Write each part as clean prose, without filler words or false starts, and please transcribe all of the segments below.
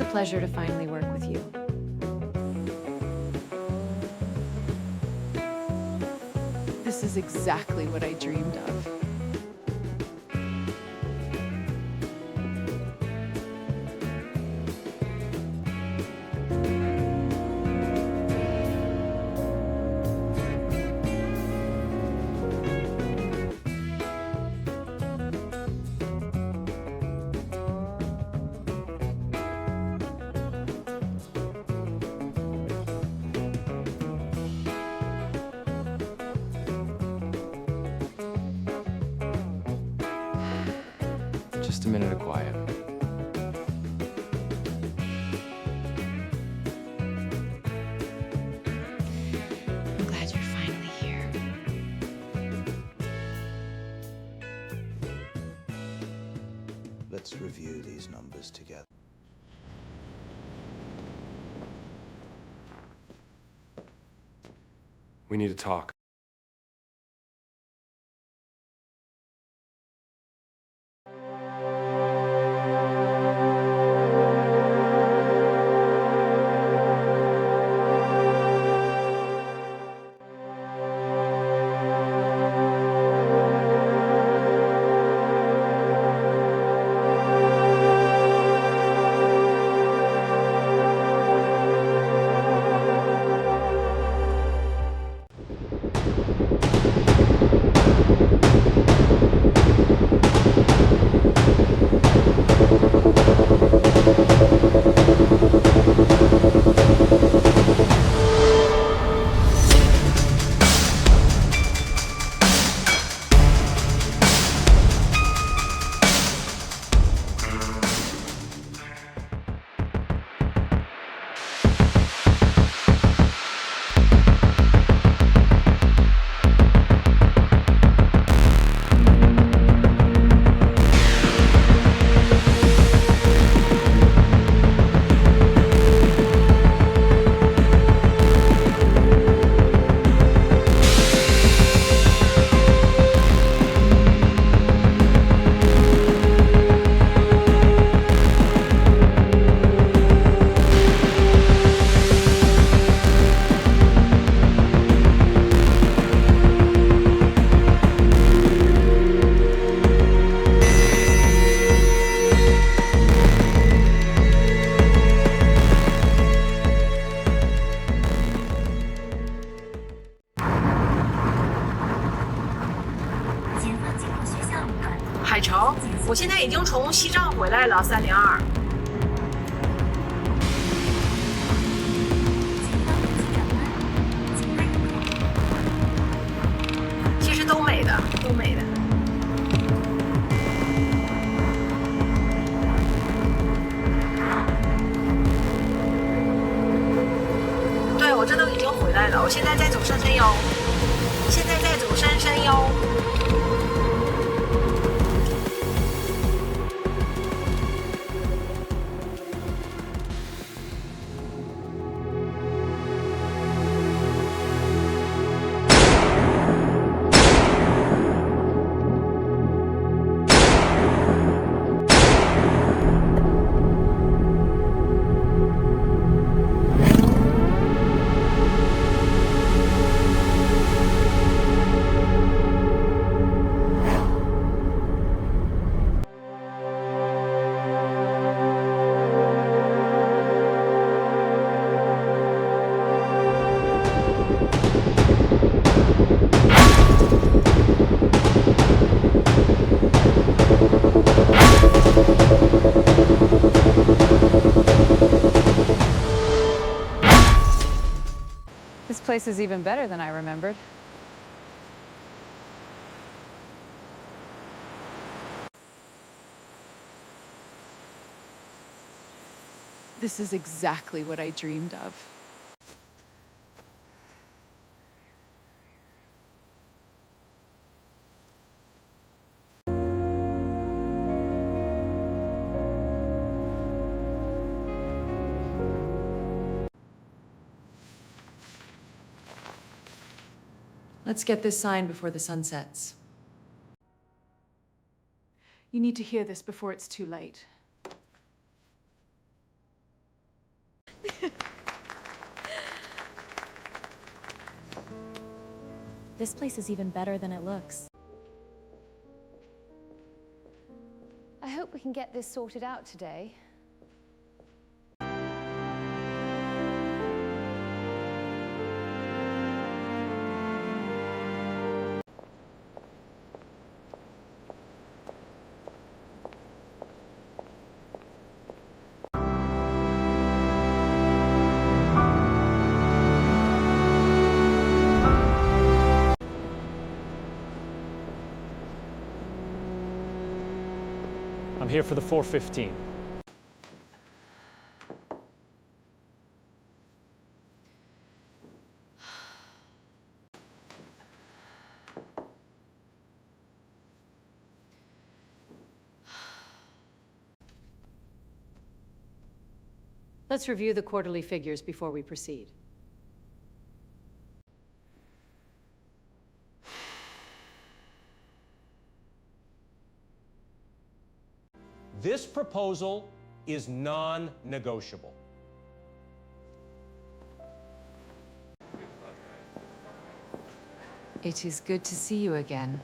It's a pleasure to finally work with you. This is exactly what I dreamed of. Just a minute of quiet. I'm glad you're finally here. Let's review these numbers together. We need to talk.海潮，我现在已经从西藏回来了，302。其实都美的，都美的。对，我这都已经回来了，我现在在走山腰，现在在走山腰。This place is even better than I remembered. This is exactly what I dreamed of. Let's get this signed before the sun sets. You need to hear this before it's too late. This place is even better than it looks. I hope we can get this sorted out today. I'm here for the 4:15. Let's review the quarterly figures before we proceed. This proposal is non-negotiable. It is good to see you again.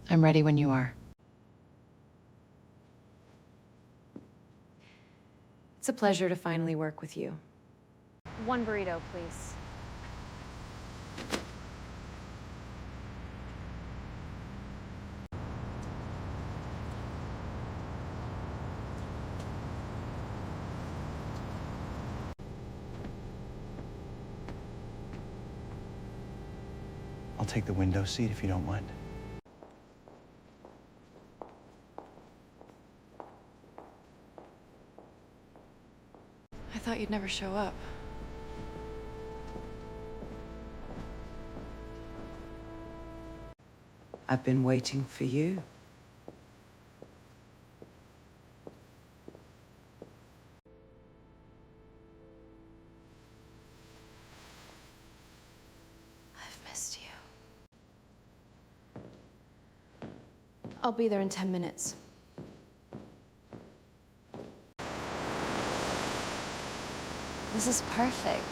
I'm ready when you are. It's a pleasure to finally work with you. One burrito, please. I'll take the window seat if you don't mind. I thought you'd never show up. I've been waiting for you. I've missed you. I'll be there in 10 minutes. This is perfect.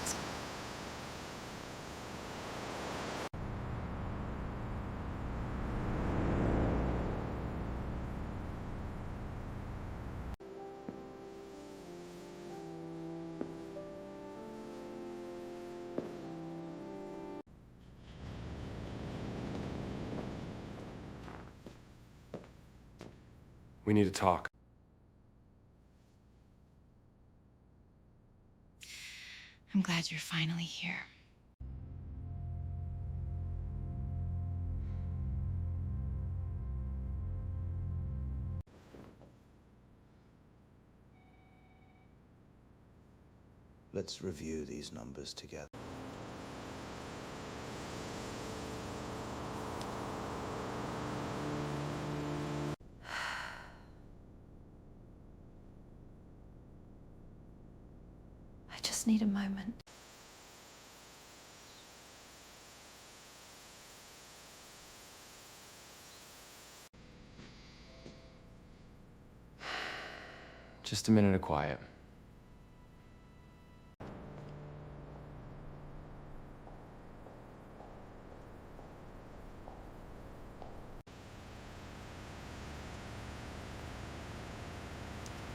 We need to talk. I'm glad you're finally here. Let's review these numbers together. I just need a moment. Just a minute of quiet.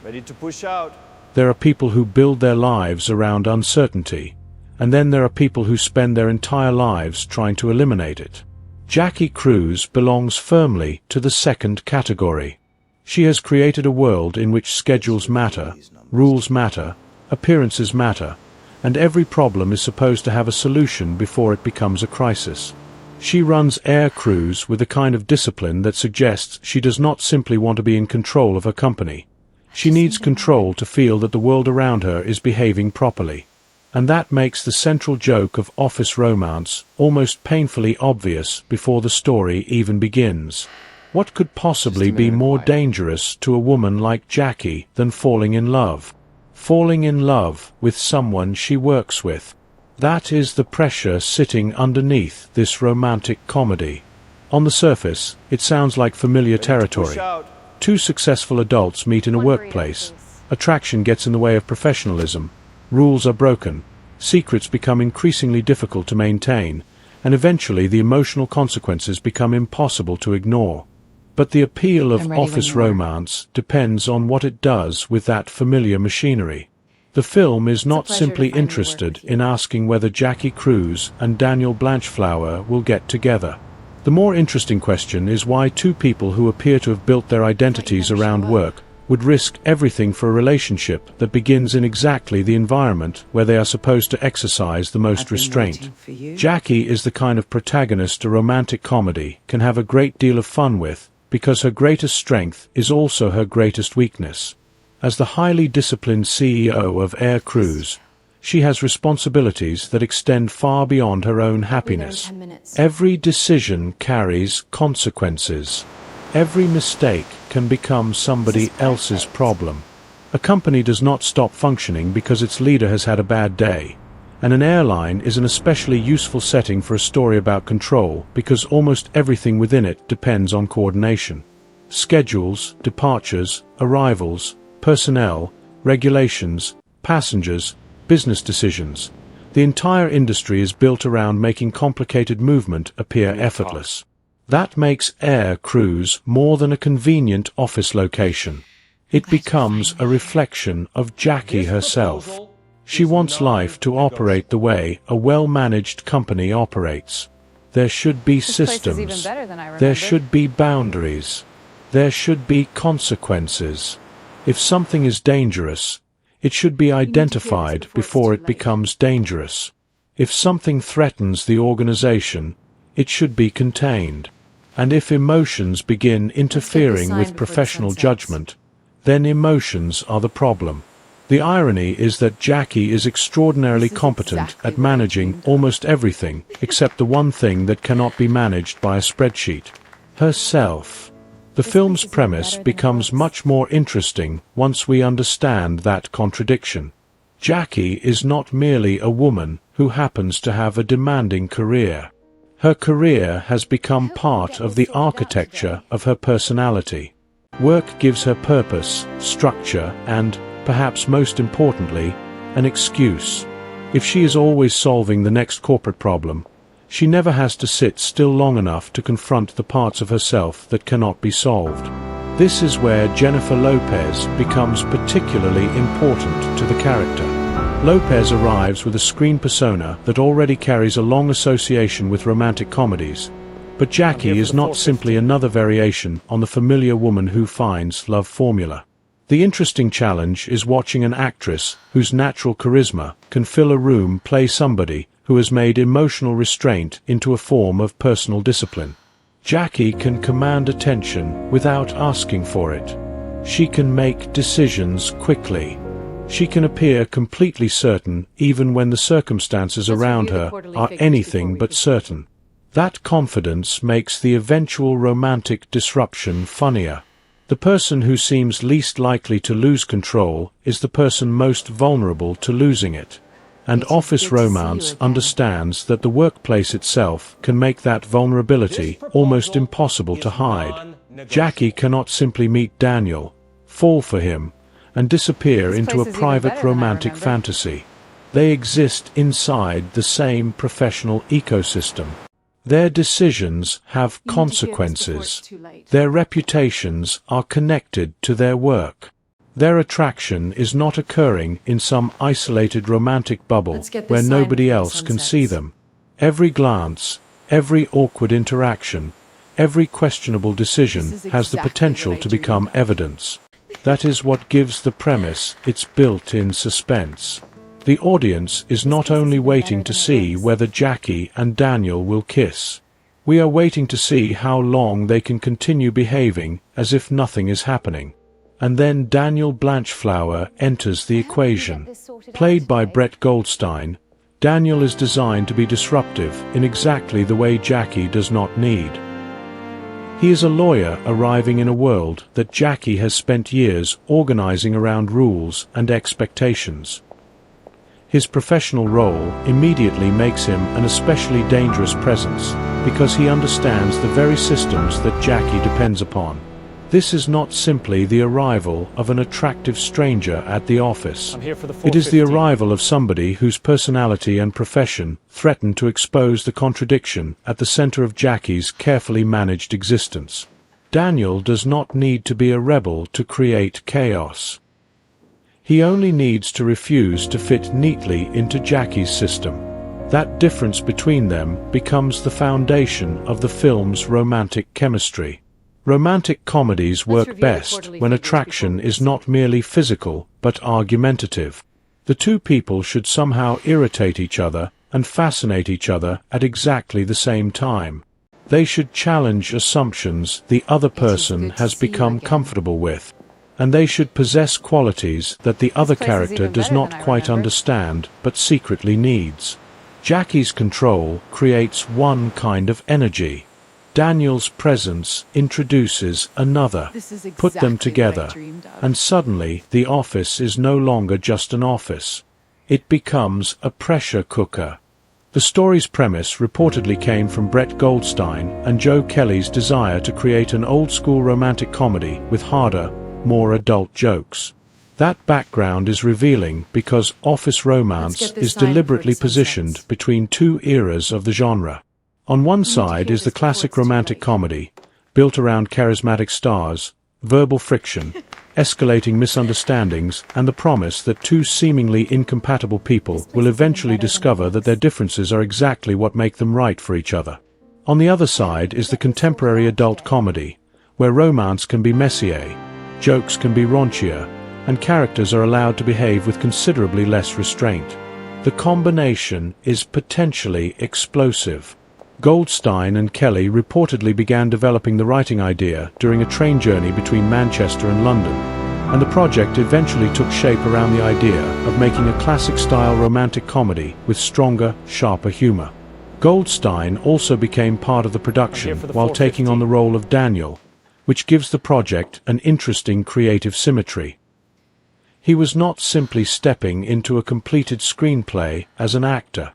Ready to push out. There are people who build their lives around uncertainty, and then there are people who spend their entire lives trying to eliminate it. Jackie Cruz belongs firmly to the second category. She has created a world in which schedules matter, rules matter, appearances matter, and every problem is supposed to have a solution before it becomes a crisis. She runs Air Cruz with a kind of discipline that suggests she does not simply want to be in control of her company. She needs control to feel that the world around her is behaving properly. And that makes the central joke of office romance almost painfully obvious before the story even begins. What could possibly be more dangerous to a woman like Jackie than falling in love? Falling in love with someone she works with. That is the pressure sitting underneath this romantic comedy. On the surface, it sounds like familiar territory. Two successful adults meet in a workplace. Attraction gets in the way of professionalism. Rules are broken. Secrets become increasingly difficult to maintain, and eventually the emotional consequences become impossible to ignore. But the appeal of office romance depends on what it does with that familiar machinery. The film is not simply interested in asking whether Jackie Cruz and Daniel Blanchflower will get together. The more interesting question is why two people who appear to have built their identities around work would risk everything for a relationship that begins in exactly the environment where they are supposed to exercise the most restraint. Jackie is the kind of protagonist a romantic comedy can have a great deal of fun with, because her greatest strength is also her greatest weakness. As the highly disciplined CEO of Air Cruise, she has responsibilities that extend far beyond her own happiness. Every decision carries consequences. Every mistake can become somebody else's problem. A company does not stop functioning because its leader has had a bad day. And an airline is an especially useful setting for a story about control because almost everything within it depends on coordination. Schedules, departures, arrivals, personnel, regulations, passengers, business decisions. The entire industry is built around making complicated movement appear effortless. That makes Air Cruise more than a convenient office location. It becomes a reflection of Jackie herself. She wants life to operate the way a well-managed company operates. There should be systems. There should be boundaries. There should be consequences. If something is dangerous, it should be identified before it becomes dangerous. If something threatens the organization, it should be contained. And if emotions begin interfering with professional judgment, then emotions are the problem. The irony is that Jackie is extraordinarily competent at managing almost everything except the one thing that cannot be managed by a spreadsheet: herself. The film's premise becomes much more interesting once we understand that contradiction. Jackie is not merely a woman who happens to have a demanding career. Her career has become part of the architecture of her personality. Work gives her purpose, structure, and, perhaps most importantly, an excuse. If she is always solving the next corporate problem, she never has to sit still long enough to confront the parts of herself that cannot be solved. This is where Jennifer Lopez becomes particularly important to the character. Lopez arrives with a screen persona that already carries a long association with romantic comedies, but Jackie is not simply another variation on the familiar woman who finds love formula. The interesting challenge is watching an actress whose natural charisma can fill a room play somebody who has made emotional restraint into a form of personal discipline. Jackie can command attention without asking for it. She can make decisions quickly. She can appear completely certain even when the circumstances around her are anything but certain. That confidence makes the eventual romantic disruption funnier. The person who seems least likely to lose control is the person most vulnerable to losing it. And Office Romance understands that the workplace itself can make that vulnerability almost impossible to hide. Jackie cannot simply meet Daniel, fall for him, and disappear into a private romantic fantasy. They exist inside the same professional ecosystem. Their decisions have consequences. Their reputations are connected to their work. Their attraction is not occurring in some isolated romantic bubble where nobody else can see them. Every glance, every awkward interaction, every questionable decision has the potential to become evidence. That is what gives the premise its built-in suspense. The audience is not only waiting to see whether Jackie and Daniel will kiss. We are waiting to see how long they can continue behaving as if nothing is happening. And then Daniel Blanchflower enters the equation. Played by Brett Goldstein, Daniel is designed to be disruptive in exactly the way Jackie does not need. He is a lawyer arriving in a world that Jackie has spent years organizing around rules and expectations. His professional role immediately makes him an especially dangerous presence, because he understands the very systems that Jackie depends upon. This is not simply the arrival of an attractive stranger at the office. I'm here for the It is the 4:15. arrival of somebody whose personality and profession threaten to expose the contradiction at the center of Jackie's carefully managed existence. Daniel does not need to be a rebel to create chaos. He only needs to refuse to fit neatly into Jackie's system. That difference between them becomes the foundation of the film's romantic chemistry. Romantic comedies work review the best quarterly when figures attraction before is not merely physical, but argumentative. The two people should somehow irritate each other and fascinate each other at exactly the same time. They should challenge assumptions the other person good to has see you become again. comfortable with. And they should possess qualities that the other place is character even does better not than I quite remembered. understand, but secretly needs. Jackie's control creates one kind of energy. Daniel's presence introduces another. This is exactly Put them what I together, dreamed of. and suddenly the office is no longer just an office. It becomes a pressure cooker. The story's premise reportedly came from Brett Goldstein and Joe Kelly's desire to create an old-school romantic comedy with harder, more adult jokes. That background is revealing because Office Romance Let's get this is signed deliberately before the sun positioned sets. between two eras of the genre. On one side hear is the this before classic it's too romantic late. comedy, built around charismatic stars, verbal friction, escalating misunderstandings, and the promise that two seemingly incompatible people will eventually discover that their differences are exactly what make them right for each other. On the other side is the contemporary adult comedy, where romance can be messier, jokes can be raunchier, and characters are allowed to behave with considerably less restraint. The combination is potentially explosive. Goldstein and Kelly reportedly began developing the writing idea during a train journey between Manchester and London, and the project eventually took shape around the idea of making a classic-style romantic comedy with stronger, sharper humor. Goldstein also became part of the production for the while taking on the role of Daniel, which gives the project an interesting creative symmetry. He was not simply stepping into a completed screenplay as an actor.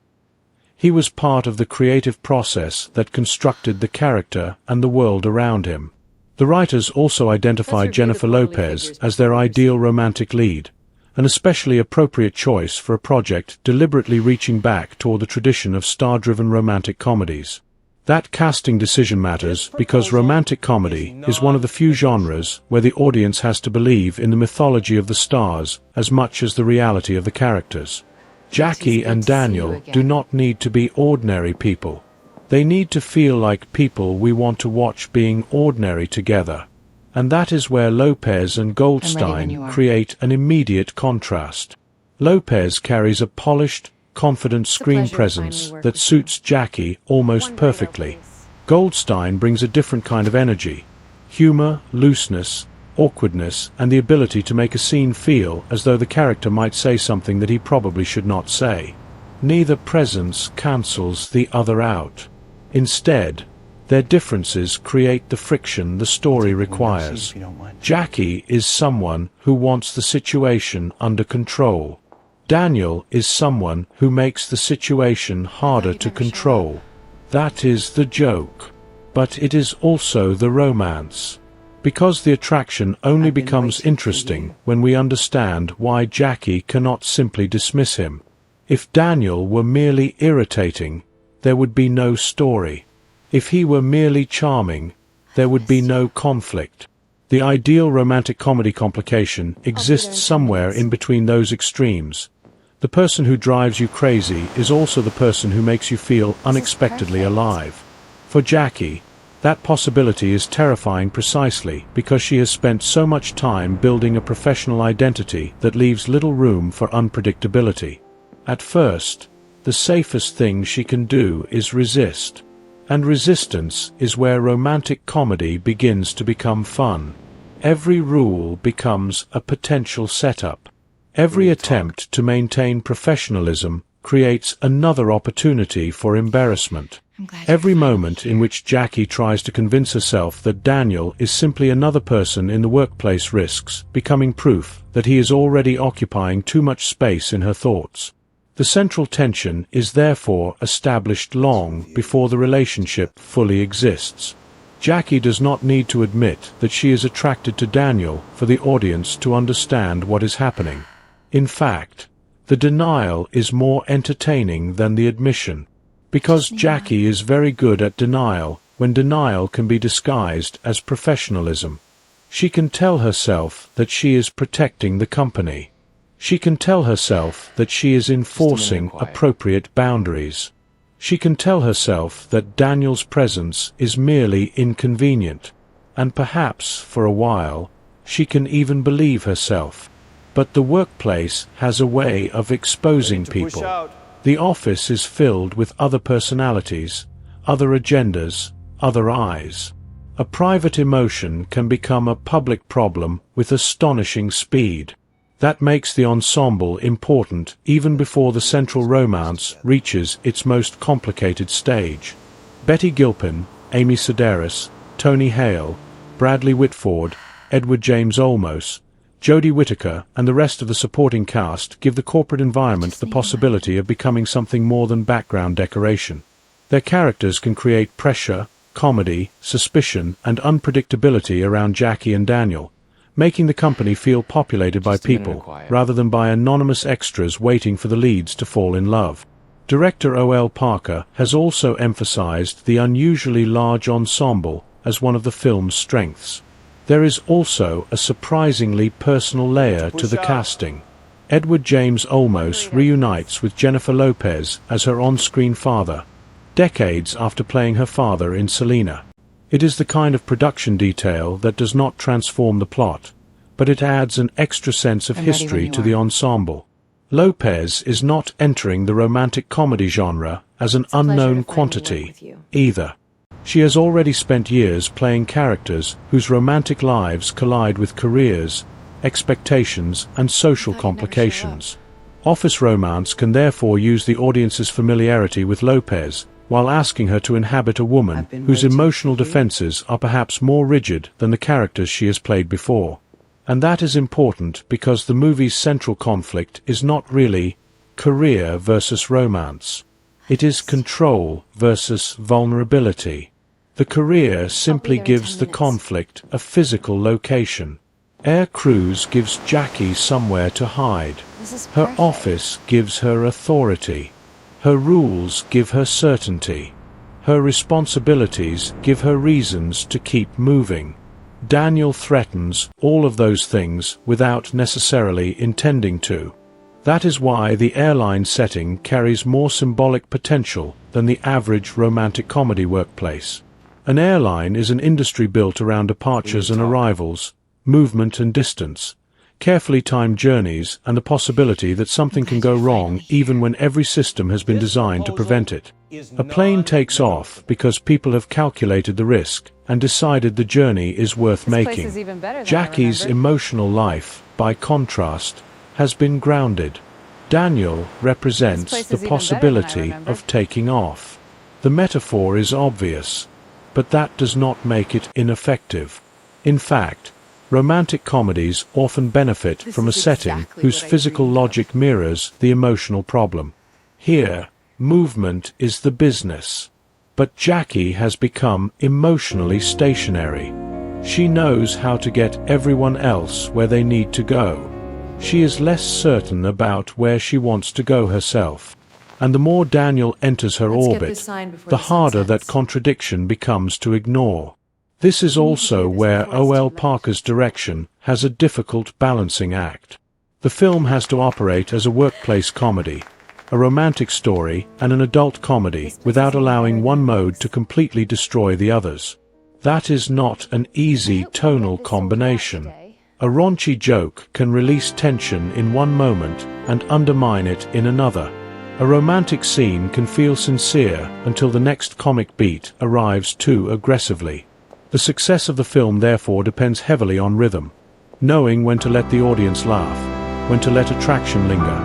He was part of the creative process that constructed the character and the world around him. The writers also identified review the Jennifer quarterly Lopez figures as their before we ideal romantic lead, an especially appropriate choice for a project deliberately reaching back toward the tradition of star-driven romantic comedies. That casting decision matters because romantic comedy is one of the few genres where the audience has to believe in the mythology of the stars as much as the reality of the characters. Jackie good and to see you Daniel again. do not need to be ordinary people. They need to feel like people we want to watch being ordinary together. And that is where Lopez and when Goldstein you are. create an immediate contrast. Lopez carries a polished, confident screen pleasure to presence finally work that with suits Jackie almost perfectly. Goldstein brings a different kind of energy, humor, looseness, awkwardness, and the ability to make a scene feel as though the character might say something that he probably should not say. Neither presence cancels the other out. Instead, their differences create the friction the story Window seat, requires. if you don't mind. Jackie is someone who wants the situation under control. Daniel is someone who makes the situation harder to control. That is the joke. But it is also the romance. Because the attraction only I've been becomes waiting for interesting you. when we understand why Jackie cannot simply dismiss him. If Daniel were merely irritating, there would be no story. If he were merely charming, there would be no conflict. The ideal romantic comedy complication exists somewhere in between those extremes. The person who drives you crazy is also the person who makes you feel unexpectedly perfect. alive. For Jackie, that possibility is terrifying precisely because she has spent so much time building a professional identity that leaves little room for unpredictability. At first, the safest thing she can do is resist. And resistance is where romantic comedy begins to become fun. Every rule becomes a potential setup. Every attempt to maintain professionalism creates another opportunity for embarrassment. I'm glad Every you're finally moment in here. which Jackie tries to convince herself that Daniel is simply another person in the workplace risks becoming proof that he is already occupying too much space in her thoughts. The central tension is therefore established long before the relationship fully exists. Jackie does not need to admit that she is attracted to Daniel for the audience to understand what is happening. In fact, the denial is more entertaining than the admission, because Jackie is very good at denial when denial can be disguised as professionalism. She can tell herself that she is protecting the company. She can tell herself that she is enforcing appropriate boundaries. She can tell herself that Daniel's presence is merely inconvenient, and perhaps, for a while, she can even believe herself. But the workplace has a way of exposing people. The office is filled with other personalities, other agendas, other eyes. A private emotion can become a public problem with astonishing speed. That makes the ensemble important even before the central romance reaches its most complicated stage. Betty Gilpin, Amy Sedaris, Tony Hale, Bradley Whitford, Edward James Olmos, Jodie Whittaker, and the rest of the supporting cast give the corporate environment the possibility of becoming something more than background decoration. Their characters can create pressure, comedy, suspicion, and unpredictability around Jackie and Daniel, making the company feel populated by people, rather than by anonymous extras waiting for the leads to fall in love. Director O.L. Parker has also emphasized the unusually large ensemble as one of the film's strengths. There is also a surprisingly personal layer to the casting. Edward James Olmos reunites with Jennifer Lopez as her on-screen father, decades after playing her father in Selena. It is the kind of production detail that does not transform the plot, but it adds an extra sense of history to the ensemble. Lopez is not entering the romantic comedy genre as an unknown quantity, either. She has already spent years playing characters whose romantic lives collide with careers, expectations, and social complications. Office Romance can therefore use the audience's familiarity with Lopez, while asking her to inhabit a woman whose emotional defenses are perhaps more rigid than the characters she has played before. And that is important because the movie's central conflict is not really career versus romance. It is control versus vulnerability. The career simply gives the conflict a physical location. Air Cruz gives Jackie somewhere to hide. Her office gives her authority. Her rules give her certainty. Her responsibilities give her reasons to keep moving. Daniel threatens all of those things without necessarily intending to. That is why the airline setting carries more symbolic potential than the average romantic comedy workplace. An airline is an industry built around departures and arrivals, movement and distance, carefully timed journeys, and the possibility that something can go wrong even when every system has been designed to prevent it. A plane takes off because people have calculated the risk and decided the journey is worth making. Jackie's emotional life, by contrast, has been grounded. Daniel represents the possibility of taking off. The metaphor is obvious, but that does not make it ineffective. In fact, romantic comedies often benefit from a setting whose physical logic mirrors the emotional problem. Here, movement is the business. But Jackie has become emotionally stationary. She knows how to get everyone else where they need to go. She is less certain about where she wants to go herself. And the more Daniel enters her orbit, the harder that contradiction becomes to ignore. This is also where O.L. Parker's direction has a difficult balancing act. The film has to operate as a workplace comedy, a romantic story, and an adult comedy without allowing one mode to completely destroy the others. That is not an easy tonal combination. A raunchy joke can release tension in one moment and undermine it in another. A romantic scene can feel sincere until the next comic beat arrives too aggressively. The success of the film therefore depends heavily on rhythm, knowing when to let the audience laugh, when to let attraction linger,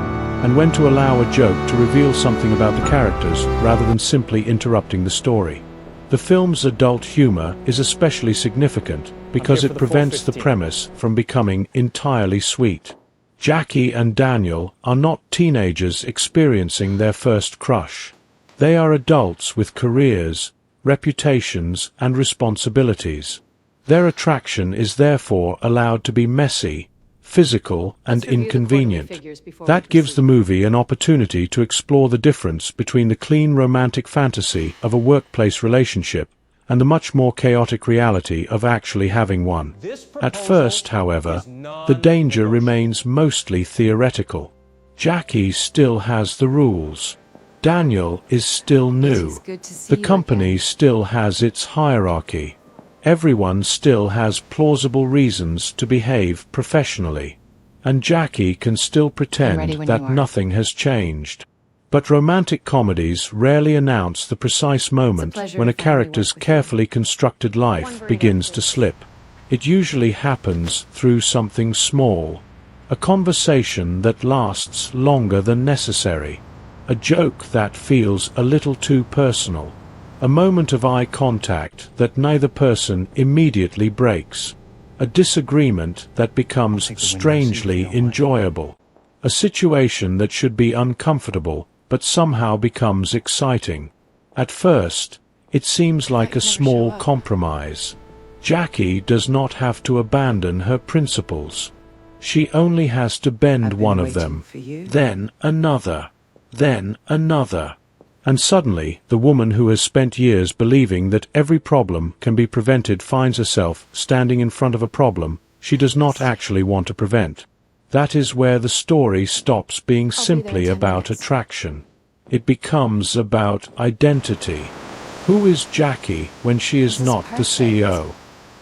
and when to allow a joke to reveal something about the characters rather than simply interrupting the story. The film's adult humor is especially significant because it prevents the premise from becoming entirely sweet. Jackie and Daniel are not teenagers experiencing their first crush. They are adults with careers, reputations, and responsibilities. Their attraction is therefore allowed to be messy, physical, and Let's review the quarterly inconvenient. figures before That we gives the proceed. movie an opportunity to explore the difference between the clean romantic fantasy of a workplace relationship and the much more chaotic reality of actually having one. At first, however, the danger remains mostly theoretical. Jackie still has the rules. Daniel is still new. It's good to see The you company again. still has its hierarchy. Everyone still has plausible reasons to behave professionally. And Jackie can still ready pretend when that you are. nothing has changed. But romantic comedies rarely announce the precise moment pleasure when to a finally character's work with you. carefully constructed life begins to slip. It usually happens through something small. A conversation that lasts longer than necessary. A joke that feels a little too personal. A moment of eye contact that neither person immediately breaks. A disagreement that becomes take the window seat if you strangely don't mind. enjoyable. A situation that should be uncomfortable but somehow becomes exciting. At first, it seems like a small compromise. Jackie does not have to abandon her principles. She only has to bend I've been one of waiting them, for you. then another, then another. And suddenly, the woman who has spent years believing that every problem can be prevented finds herself standing in front of a problem she does not actually want to prevent. That is where the story stops being simply there in 10 about minutes. attraction. It becomes about identity. Who is Jackie when she is not the CEO?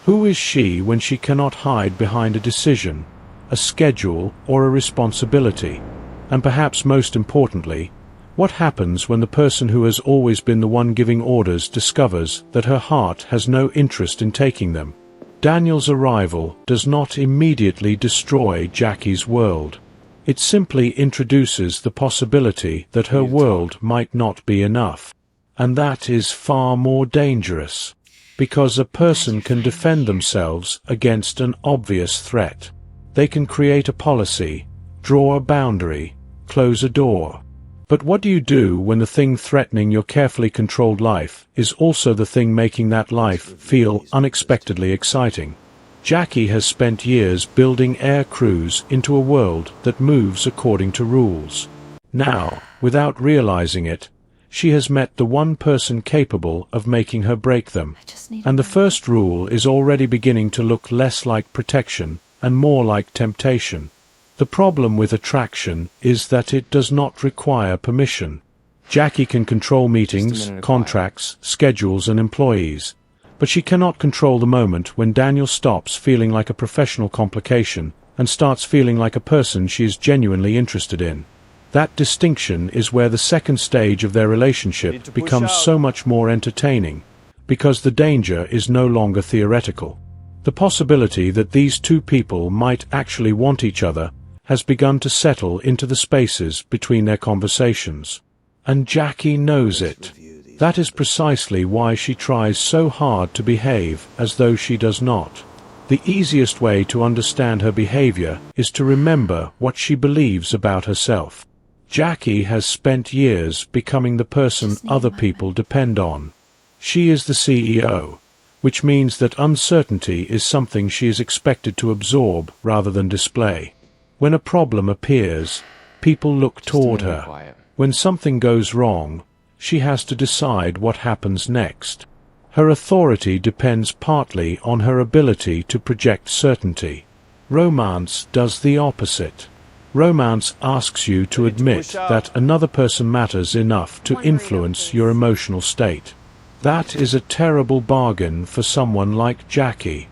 Who is she when she cannot hide behind a decision, a schedule, or a responsibility? And perhaps most importantly, what happens when the person who has always been the one giving orders discovers that her heart has no interest in taking them? Daniel's arrival does not immediately destroy Jackie's world. It simply introduces the possibility that her world might not be enough. And that is far more dangerous, because a person can defend themselves against an obvious threat. They can create a policy, draw a boundary, close a door. But what do you do when the thing threatening your carefully controlled life is also the thing making that life feel unexpectedly exciting? Jackie has spent years building air crews into a world that moves according to rules. Now, without realizing it, she has met the one person capable of making her break them. And the first rule is already beginning to look less like protection and more like temptation. The problem with attraction is that it does not require permission. Jackie can control meetings, contracts, schedules, and employees, but she cannot control the moment when Daniel stops feeling like a professional complication and starts feeling like a person she is genuinely interested in. That distinction is where the second stage of their relationship becomes so much more entertaining, because the danger is no longer theoretical. The possibility that these two people might actually want each other has begun to settle into the spaces between their conversations. And Jackie knows it. That is precisely why she tries so hard to behave as though she does not. The easiest way to understand her behavior is to remember what she believes about herself. Jackie has spent years becoming the person other people depend on. She is the CEO, which means that uncertainty is something she is expected to absorb rather than display. When a problem appears, people look toward her. Quiet. When something goes wrong, she has to decide what happens next. Her authority depends partly on her ability to project certainty. Romance does the opposite. Romance asks you to admit that another person matters enough to influence your emotional state. That is a terrible bargain for someone like Jackie.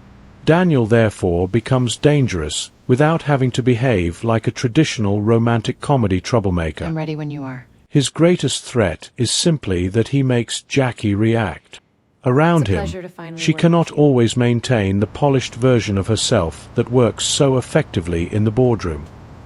Daniel therefore becomes dangerous without having to behave like a traditional romantic comedy troublemaker. I'm ready when you are. His greatest threat is simply that he makes Jackie react. Around It's a him, pleasure to finally she work cannot with you. always maintain the polished version of herself that works so effectively in the boardroom.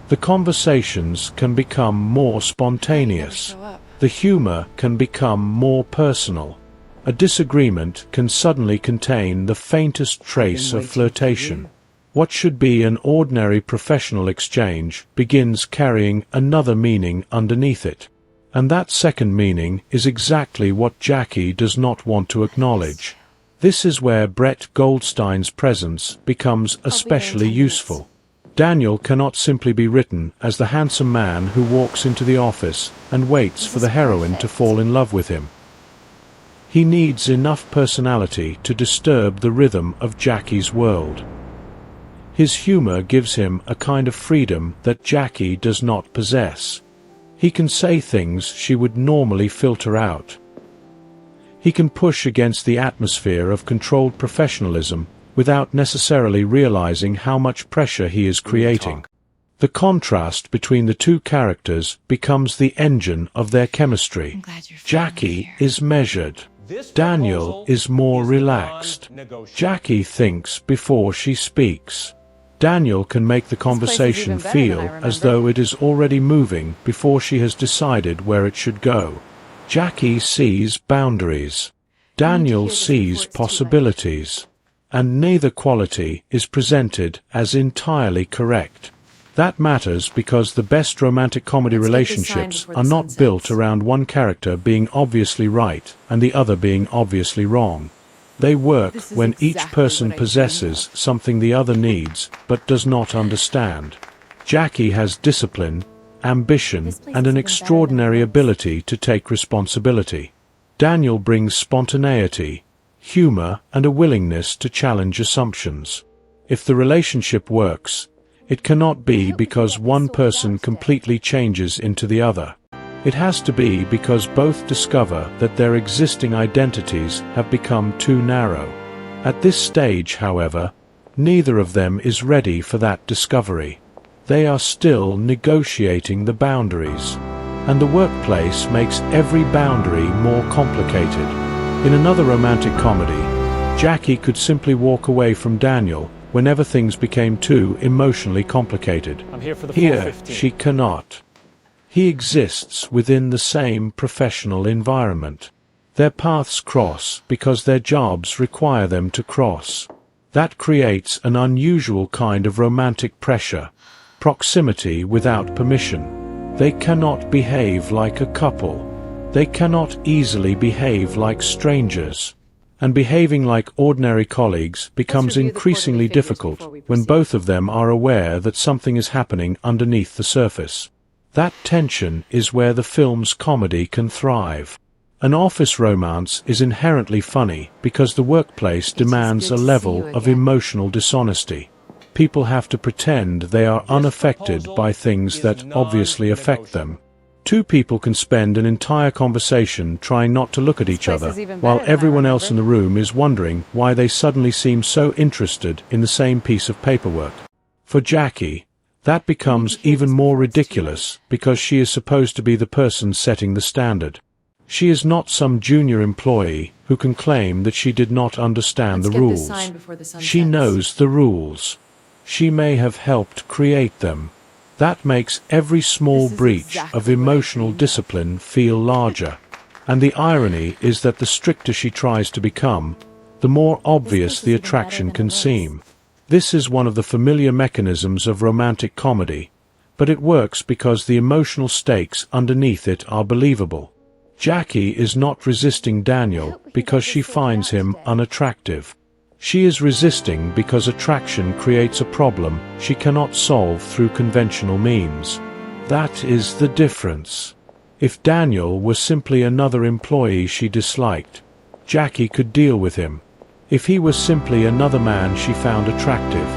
The conversations can become more spontaneous. The humor can become more personal. A disagreement can suddenly contain the faintest trace of waiting for flirtation. What should be an ordinary professional exchange begins carrying another meaning underneath it. And that second meaning is exactly what Jackie does not want to acknowledge. This is where Brett Goldstein's presence becomes especially useful. Daniel cannot simply be written as the handsome man who walks into the office and waits for the heroine to fall in love with him. He needs enough personality to disturb the rhythm of Jackie's world. His humor gives him a kind of freedom that Jackie does not possess. He can say things she would normally filter out. He can push against the atmosphere of controlled professionalism without necessarily realizing how much pressure he is creating. The contrast between the two characters becomes the engine of their chemistry. Jackie is measured. Daniel is more relaxed. Jackie thinks before she speaks. Daniel can make the conversation feel as though it is already moving before she has decided where it should go. Jackie sees boundaries. Daniel sees possibilities. And neither quality is presented as entirely correct. That matters because the best romantic comedy relationships are not built around one character being obviously right and the other being obviously wrong. They work when each person possesses something the other needs but does not understand. Jackie has discipline, ambition, and an extraordinary ability to take responsibility. Daniel brings spontaneity, humor, and a willingness to challenge assumptions. If the relationship works, it cannot be because one person completely changes into the other. It has to be because both discover that their existing identities have become too narrow. At this stage, however, neither of them is ready for that discovery. They are still negotiating the boundaries, and the workplace makes every boundary more complicated. In another romantic comedy, Jackie could simply walk away from Daniel whenever things became too emotionally complicated. Here, she cannot. He exists within the same professional environment. Their paths cross because their jobs require them to cross. That creates an unusual kind of romantic pressure. Proximity without permission. They cannot behave like a couple. They cannot easily behave like strangers. And behaving like ordinary colleagues becomes increasingly difficult when both of them are aware that something is happening underneath the surface. That tension is where the film's comedy can thrive. An office romance is inherently funny because the workplace demands a level of emotional dishonesty. People have to pretend they are unaffected by things that obviously affect them. Two people can spend an entire conversation trying not to look at each other, while everyone else in the room is wondering why they suddenly seem so interested in the same piece of paperwork. For Jackie, that becomes even more ridiculous because she is supposed to be the person setting the standard. She is not some junior employee who can claim that she did not understand the rules. She knows the rules. She may have helped create them. That makes every small breach of emotional discipline feel larger. And the irony is that the stricter she tries to become, the more obvious the attraction can seem. This is one of the familiar mechanisms of romantic comedy, but it works because the emotional stakes underneath it are believable. Jackie is not resisting Daniel because she finds him unattractive. She is resisting because attraction creates a problem she cannot solve through conventional means. That is the difference. If Daniel were simply another employee she disliked, Jackie could deal with him. If he was simply another man she found attractive,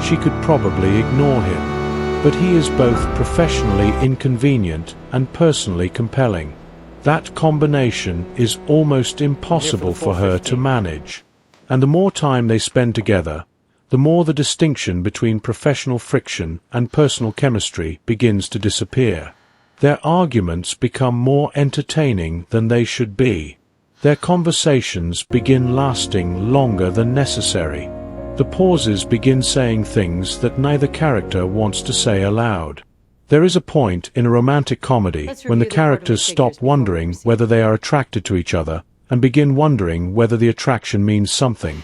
she could probably ignore him. But he is both professionally inconvenient and personally compelling. That combination is almost impossible for her to manage. And the more time they spend together, the more the distinction between professional friction and personal chemistry begins to disappear. Their arguments become more entertaining than they should be. Their conversations begin lasting longer than necessary. The pauses begin saying things that neither character wants to say aloud. There is a point in a romantic comedy when the characters stop wondering whether they are attracted to each other and begin wondering whether the attraction means something.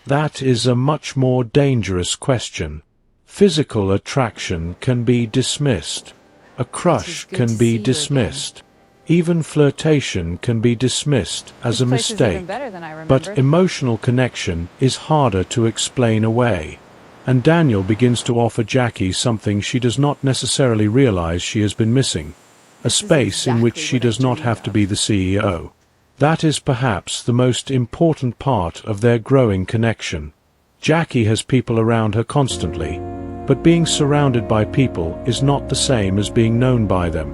That is a much more dangerous question. Physical attraction can be dismissed. A crush good can to be see you again. dismissed. Even flirtation can be dismissed as a This place is mistake. even better than I remembered. But emotional connection is harder to explain away. And Daniel begins to offer Jackie something she does not necessarily realize she has been missing. A space in which she does not have to be the CEO. That is perhaps the most important part of their growing connection. Jackie has people around her constantly, but being surrounded by people is not the same as being known by them.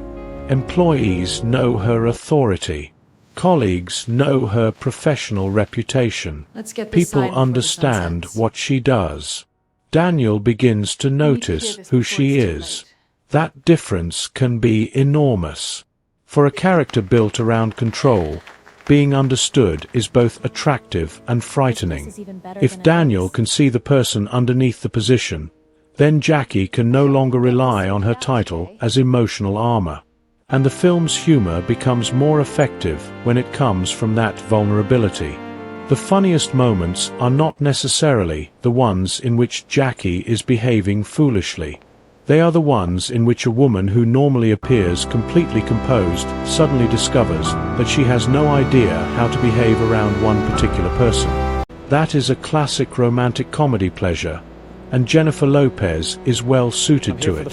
Employees know her authority. Colleagues know her professional reputation. Let's get this signed People before the sun understand sets. what she does. Daniel begins to notice who she is. That difference can be enormous. For a character built around control, being understood is both attractive and frightening. This is even better If than it Daniel looks. can see the person underneath the position, then Jackie can no longer rely on her title as emotional armor. And the film's humor becomes more effective when it comes from that vulnerability. The funniest moments are not necessarily the ones in which Jackie is behaving foolishly. They are the ones in which a woman who normally appears completely composed suddenly discovers that she has no idea how to behave around one particular person. That is a classic romantic comedy pleasure, and Jennifer Lopez is well suited to it.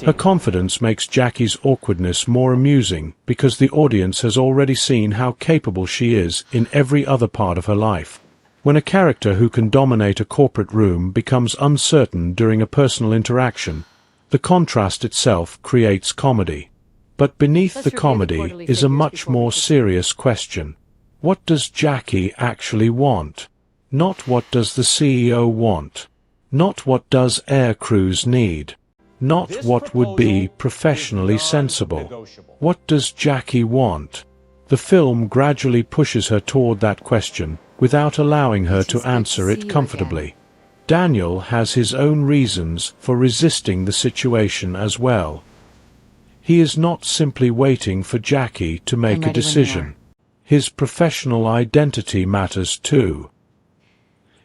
Her confidence makes Jackie's awkwardness more amusing because the audience has already seen how capable she is in every other part of her life. When a character who can dominate a corporate room becomes uncertain during a personal interaction, the contrast itself creates comedy. But beneath Let's the review the comedy quarterly is a figures much before we more proceed. serious question. What does Jackie actually want? Not what does the CEO want? Not what does Air Cruz need? Not This what would be proposal professionally is sensible? non-negotiable. What does Jackie want? The film gradually pushes her toward that question without allowing her It to is good to answer see it you comfortably. Daniel has his own reasons for resisting the situation as well. He is not simply waiting for Jackie to make a ready when you decision. His professional identity matters too.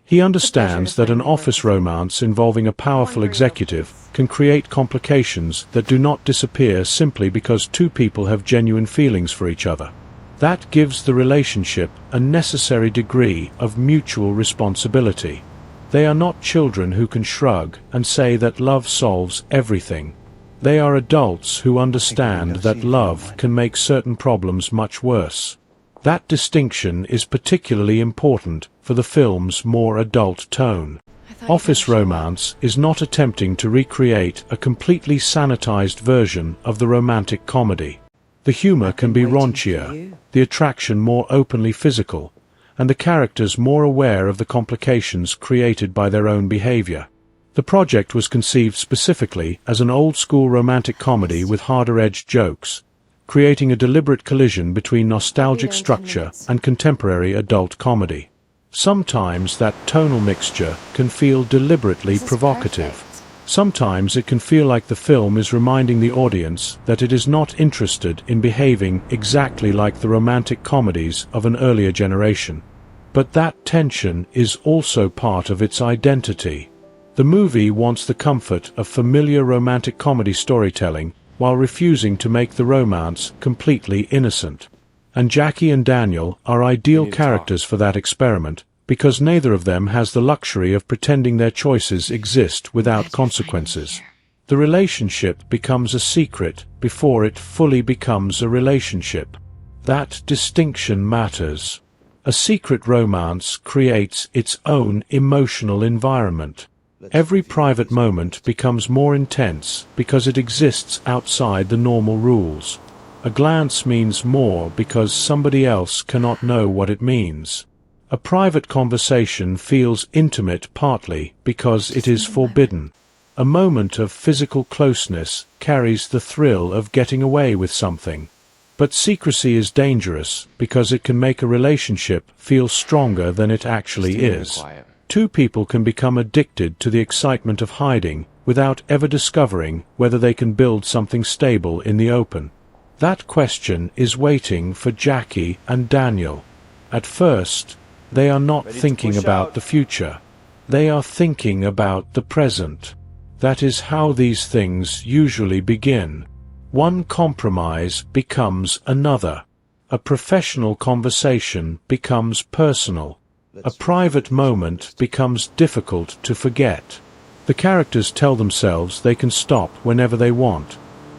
He understands that an office romance involving a powerful executive can create complications that do not disappear simply because two people have genuine feelings for each other. That gives the relationship a necessary degree of mutual responsibility. They are not children who can shrug and say that love solves everything. They are adults who understand that love can make certain problems much worse. That distinction is particularly important for the film's more adult tone. Office Romance is not attempting to recreate a completely sanitized version of the romantic comedy. The humor can be raunchier, the attraction more openly physical, and the characters more aware of the complications created by their own behavior. The project was conceived specifically as an old-school romantic comedy with harder-edged jokes, creating a deliberate collision between nostalgic structure and contemporary adult comedy. Sometimes that tonal mixture can feel deliberately provocative. Sometimes it can feel like the film is reminding the audience that it is not interested in behaving exactly like the romantic comedies of an earlier generation. But that tension is also part of its identity. The movie wants the comfort of familiar romantic comedy storytelling while refusing to make the romance completely innocent. And Jackie and Daniel are ideal characters for that experiment, because neither of them has the luxury of pretending their choices exist without consequences. The relationship becomes a secret before it fully becomes a relationship. That distinction matters. A secret romance creates its own emotional environment. Every private moment becomes more intense because it exists outside the normal rules. A glance means more because somebody else cannot know what it means. A private conversation feels intimate partly because it is forbidden. A moment of physical closeness carries the thrill of getting away with something. But secrecy is dangerous because it can make a relationship feel stronger than it actually Just a minute is. quiet. Two people can become addicted to the excitement of hiding without ever discovering whether they can build something stable in the open. That question is waiting for Jackie and Daniel. At first, they are not thinking about the future. They are thinking about the present. That is how these things usually begin. One compromise becomes another. A professional conversation becomes personal. A private moment becomes difficult to forget. The characters tell themselves they can stop whenever they want,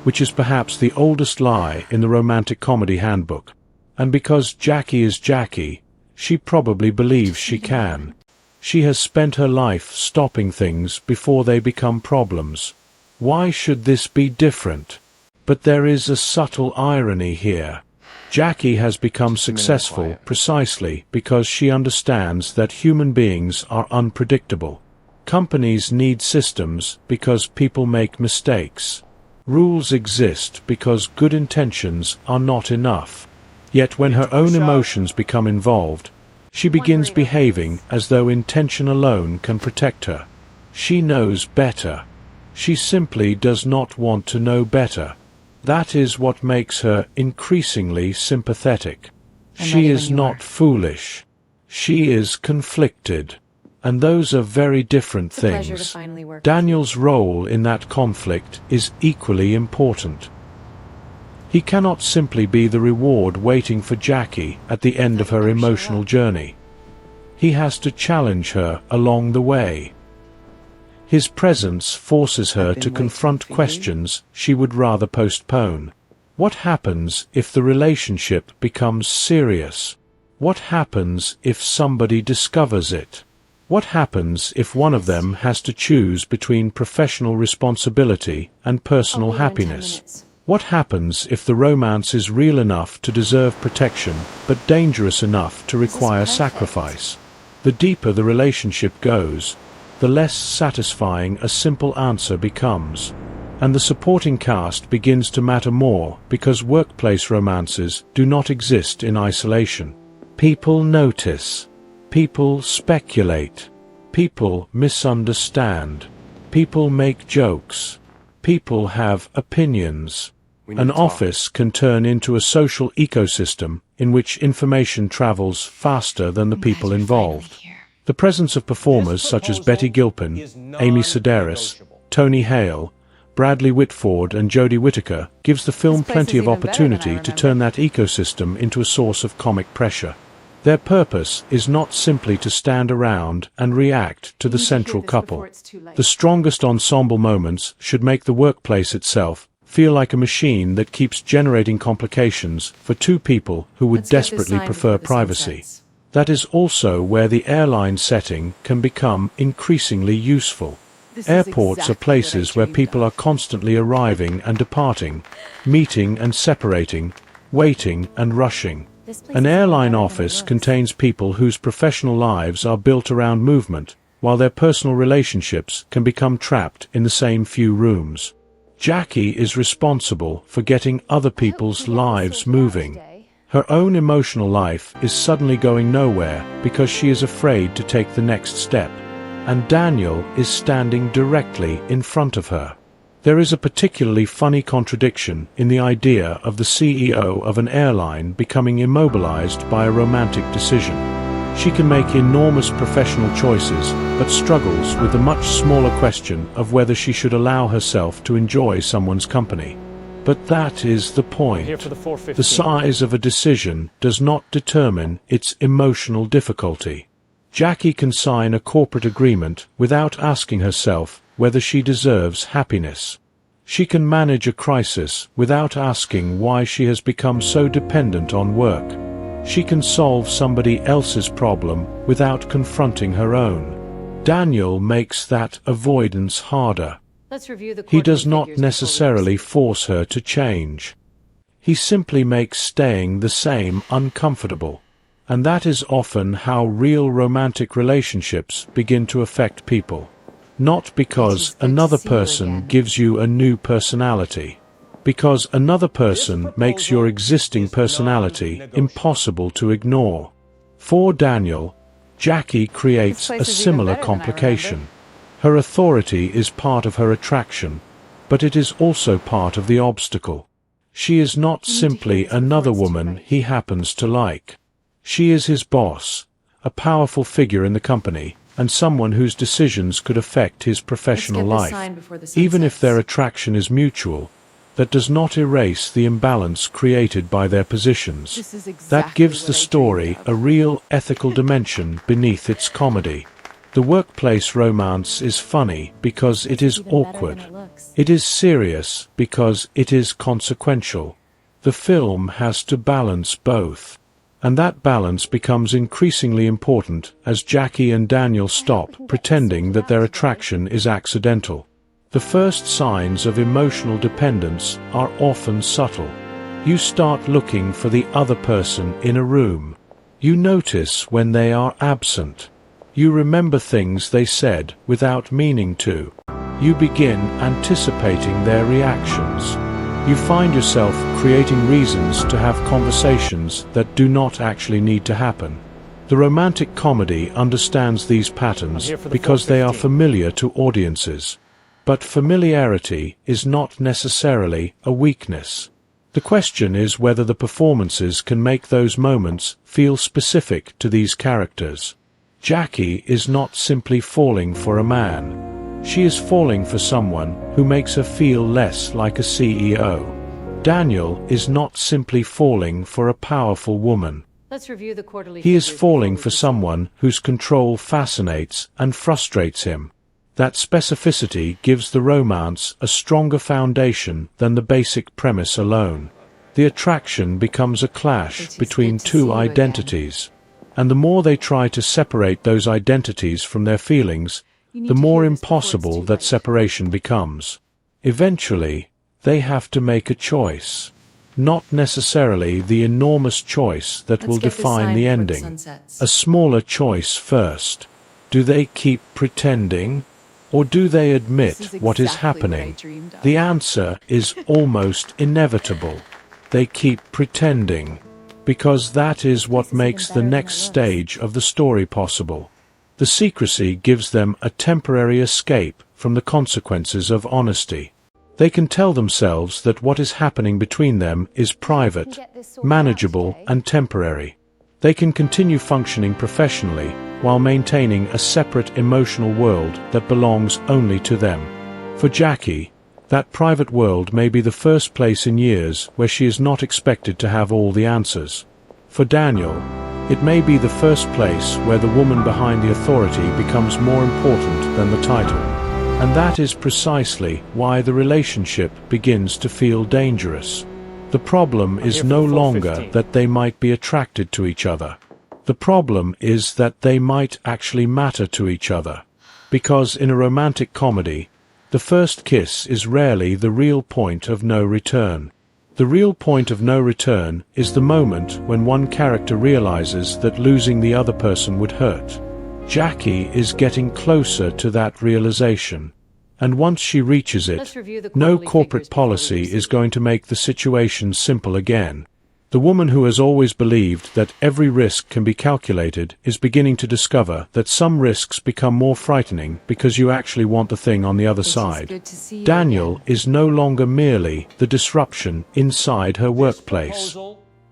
which is perhaps the oldest lie in the romantic comedy handbook. And because Jackie is Jackie, she probably believes she can. She has spent her life stopping things before they become problems. Why should this be different? But there is a subtle irony here. Jackie has become successful precisely because she understands that human beings are unpredictable. Companies need systems because people make mistakes. Rules exist because good intentions are not enough. Yet when her own emotions become involved, she begins behaving as though intention alone can protect her. She knows better. She simply does not want to know better. That is what makes her increasingly sympathetic. She is not foolish. She is conflicted. And those are very different things. Daniel's role in that conflict is equally important. He cannot simply be the reward waiting for Jackie at the end of her emotional journey. He has to challenge her along the way. His presence forces her to confront questions she would rather postpone. What happens if the relationship becomes serious? What happens if somebody discovers it? What happens if one of them has to choose between professional responsibility and personal happiness? What happens if the romance is real enough to deserve protection, but dangerous enough to require sacrifice? The deeper the relationship goes, the less satisfying a simple answer becomes. And the supporting cast begins to matter more because workplace romances do not exist in isolation. People notice. People speculate. People misunderstand. People make jokes. People have opinions. An office can turn into a social ecosystem in which information travels faster than the people involved. The presence of performers such as Betty Gilpin, Amy Sedaris, Tony Hale, Bradley Whitford and Jodie Whittaker gives the film plenty of opportunity to turn that ecosystem into a source of comic pressure. Their purpose is not simply to stand around and react to the central couple. The strongest ensemble moments should make the workplace itself feel like a machine that keeps generating complications for two people who would desperately prefer privacy. That is also where the airline setting can become increasingly useful. Airports are places where people are constantly arriving and departing, meeting and separating, waiting and rushing. An airline office contains people whose professional lives are built around movement, while their personal relationships can become trapped in the same few rooms. Jackie is responsible for getting other people's lives moving. Her own emotional life is suddenly going nowhere because she is afraid to take the next step, and Daniel is standing directly in front of her. There is a particularly funny contradiction in the idea of the CEO of an airline becoming immobilized by a romantic decision. She can make enormous professional choices, but struggles with the much smaller question of whether she should allow herself to enjoy someone's company. But that is the point. The size of a decision does not determine its emotional difficulty. Jackie can sign a corporate agreement without asking herself whether she deserves happiness. She can manage a crisis without asking why she has become so dependent on work. She can solve somebody else's problem without confronting her own. Daniel makes that avoidance harder. He does not necessarily force her to change. He simply makes staying the same uncomfortable. And that is often how real romantic relationships begin to affect people. Not because another person gives you a new personality. Because another person makes your existing personality impossible to ignore. For Daniel, Jackie creates a similar complication. Her authority is part of her attraction, but it is also part of the obstacle. She is not simply another woman he happens to like. She is his boss, a powerful figure in the company, and someone whose decisions could affect his professional life. Even if their attraction is mutual, that does not erase the imbalance created by their positions. That gives the story a real ethical dimension beneath its comedy. The workplace romance is funny because it is awkward. It is serious because it is consequential. The film has to balance both. And that balance becomes increasingly important as Jackie and Daniel stop pretending that their attraction is accidental. The first signs of emotional dependence are often subtle. You start looking for the other person in a room. You notice when they are absent. You remember things they said without meaning to. You begin anticipating their reactions. You find yourself creating reasons to have conversations that do not actually need to happen. The romantic comedy understands these patterns because they are familiar to audiences. But familiarity is not necessarily a weakness. The question is whether the performances can make those moments feel specific to these characters. Jackie is not simply falling for a man. She is falling for someone who makes her feel less like a CEO. Daniel is not simply falling for a powerful woman. Let's review the quarterly He is figures falling before we for proceed. someone whose control fascinates and frustrates him. That specificity gives the romance a stronger foundation than the basic premise alone. The attraction becomes a clash between two identities. And the more they try to separate those identities from their feelings, the more impossible that separation becomes. Eventually, they have to make a choice. Not necessarily the enormous choice that will define the ending. A smaller choice first. Do they keep pretending? Or do they admit what is happening? The answer is almost inevitable. They keep pretending. Because that is what makes the next stage of the story possible. The secrecy gives them a temporary escape from the consequences of honesty. They can tell themselves that what is happening between them is private, manageable, and temporary. They can continue functioning professionally while maintaining a separate emotional world that belongs only to them. For Jackie, that private world may be the first place in years where she is not expected to have all the answers. For Daniel, it may be the first place where the woman behind the authority becomes more important than the title. And that is precisely why the relationship begins to feel dangerous. The problem is no longer that they might be attracted to each other. The problem is that they might actually matter to each other. Because in a romantic comedy, the first kiss is rarely the real point of no return. The real point of no return is the moment when one character realizes that losing the other person would hurt. Jackie is getting closer to that realization. And once she reaches it, no corporate policy is going to make the situation simple again. The woman who has always believed that every risk can be calculated is beginning to discover that some risks become more frightening because you actually want the thing on the other side. Daniel is no longer merely the disruption inside her workplace.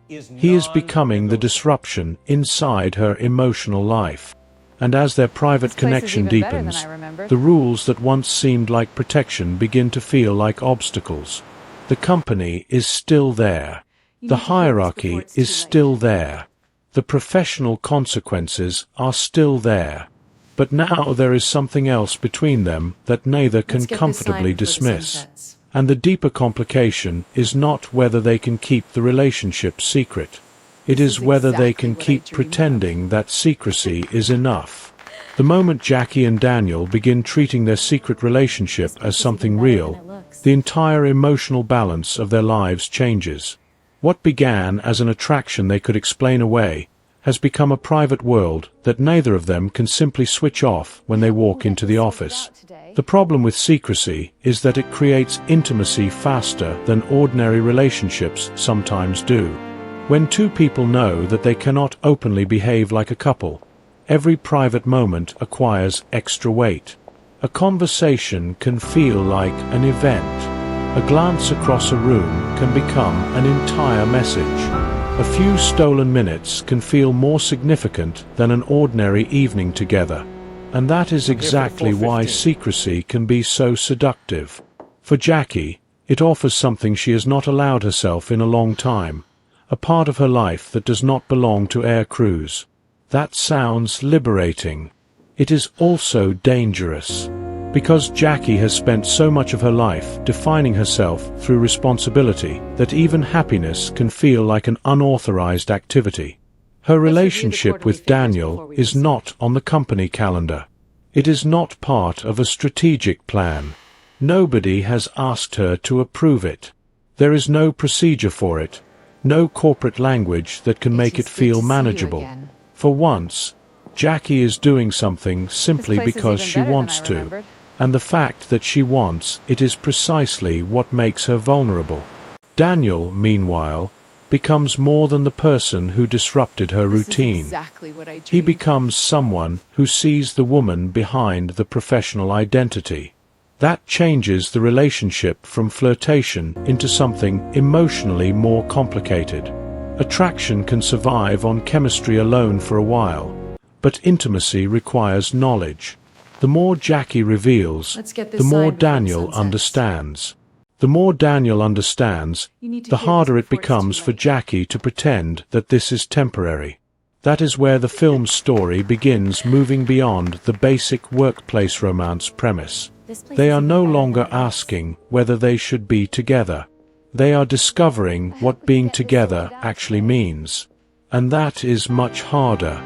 He is becoming the disruption inside her emotional life. And as their private connection deepens, the rules that once seemed like protection begin to feel like obstacles. The company is still there. The hierarchy is still there. The professional consequences are still there. But now there is something else between them that neither can comfortably dismiss. And the deeper complication is not whether they can keep the relationship secret. It is whether they can keep pretending that secrecy is enough. The moment Jackie and Daniel begin treating their secret relationship as something real, the entire emotional balance of their lives changes. What began as an attraction they could explain away has become a private world that neither of them can simply switch off when they walk into the office. The problem with secrecy is that it creates intimacy faster than ordinary relationships sometimes do. When two people know that they cannot openly behave like a couple, every private moment acquires extra weight. A conversation can feel like an event. A glance across a room can become an entire message. A few stolen minutes can feel more significant than an ordinary evening together. And that is I'm here for the exactly why 4:15. secrecy can be so seductive. For Jackie, it offers something she has not allowed herself in a long time, a part of her life that does not belong to Air Cruz. That sounds liberating. It is also dangerous. Because Jackie has spent so much of her life defining herself through responsibility that even happiness can feel like an unauthorized activity. Her relationship with Daniel is not on the company calendar. It is not part of a strategic plan. Nobody has asked her to approve it. There is no procedure for it, no corporate language that can make it feel manageable. For once, Jackie is doing something simply because she wants to, and the fact that she wants it is precisely what makes her vulnerable. Daniel, meanwhile, becomes more than the person who disrupted her routine. Exactly what I dreamed. He becomes someone who sees the woman behind the professional identity. That changes the relationship from flirtation into something emotionally more complicated. Attraction can survive on chemistry alone for a while, but intimacy requires knowledge. The more Jackie reveals, Let's get this the more signed before the Daniel sun sets. understands. The more Daniel understands, You need to the hear harder this it before it's becomes too for late. Jackie to pretend that this is temporary. That is where the film's story begins moving beyond the basic workplace romance premise. This place They is are even no better longer than it looks. asking whether they should be together. They are discovering what being together actually means. And that is much harder.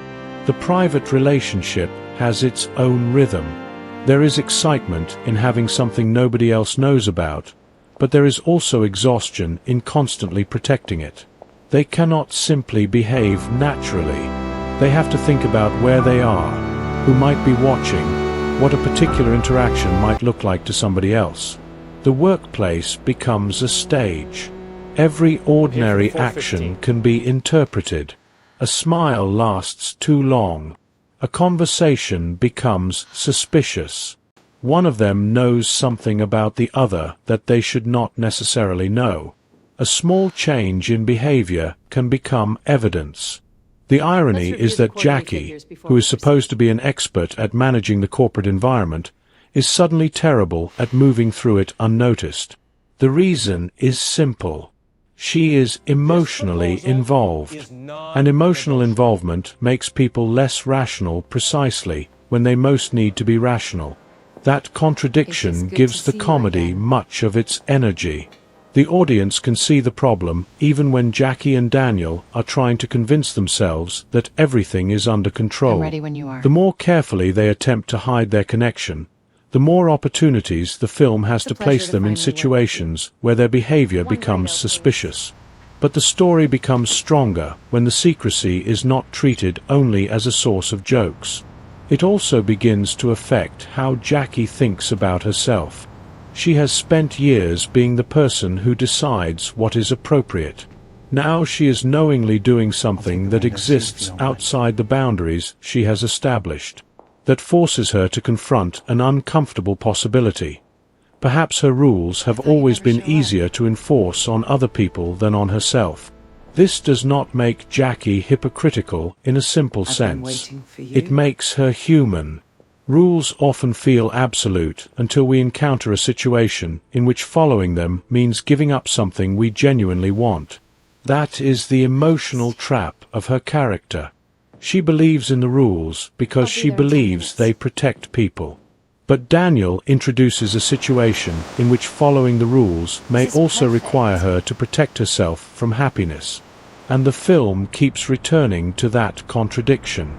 The private relationship has its own rhythm. There is excitement in having something nobody else knows about, but there is also exhaustion in constantly protecting it. They cannot simply behave naturally. They have to think about where they are, who might be watching, what a particular interaction might look like to somebody else. The workplace becomes a stage. Every ordinary action can be interpreted. A smile lasts too long. A conversation becomes suspicious. One of them knows something about the other that they should not necessarily know. A small change in behavior can become evidence. The irony Let's review is the that quarterly Jackie, figures before who we is supposed to be an expert at managing the corporate environment, is suddenly terrible at moving through it unnoticed. The reason is simple. She is emotionally involved. And emotional involvement makes people less rational precisely when they most need to be rational. That contradiction good gives to the see you comedy again. much of its energy. The audience can see the problem even when Jackie and Daniel are trying to convince themselves that everything is under control. I'm ready when you are. The more carefully they attempt to hide their connection, the more opportunities the film has to It's a place pleasure to them in finally work with you. situations where their behavior One becomes great outburst. suspicious. But the story becomes stronger when the secrecy is not treated only as a source of jokes. It also begins to affect how Jackie thinks about herself. She has spent years being the person who decides what is appropriate. Now she is knowingly doing something that exists outside the boundaries she has established, that forces her to confront an uncomfortable possibility. Perhaps her rules have always been easier to enforce on other people than on herself. This does not make Jackie hypocritical in a simple I've been sense. waiting for you. It makes her human. Rules often feel absolute until we encounter a situation in which following them means giving up something we genuinely want. That is the emotional trap of her character. She believes in the rules because I'll be she there in 10 believes minutes. they protect people. But Daniel introduces a situation in which following the rules may This is also perfect. require her to protect herself from happiness. And the film keeps returning to that contradiction.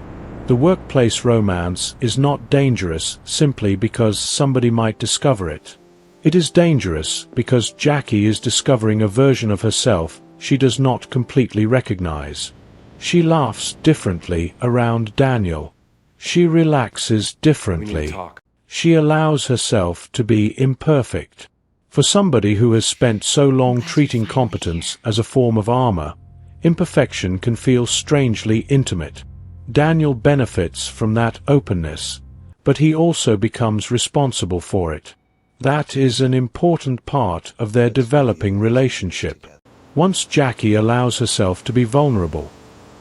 The workplace romance is not dangerous simply because somebody might discover it. It is dangerous because Jackie is discovering a version of herself she does not completely recognize. She laughs differently around Daniel. She relaxes We need differently. to talk. She allows herself to be imperfect. For somebody who has spent so long treating competence as a form of armor, imperfection can feel strangely intimate. Daniel benefits from that openness, but he also becomes responsible for it. That is an important part of their developing relationship. Once Jackie allows herself to be vulnerable,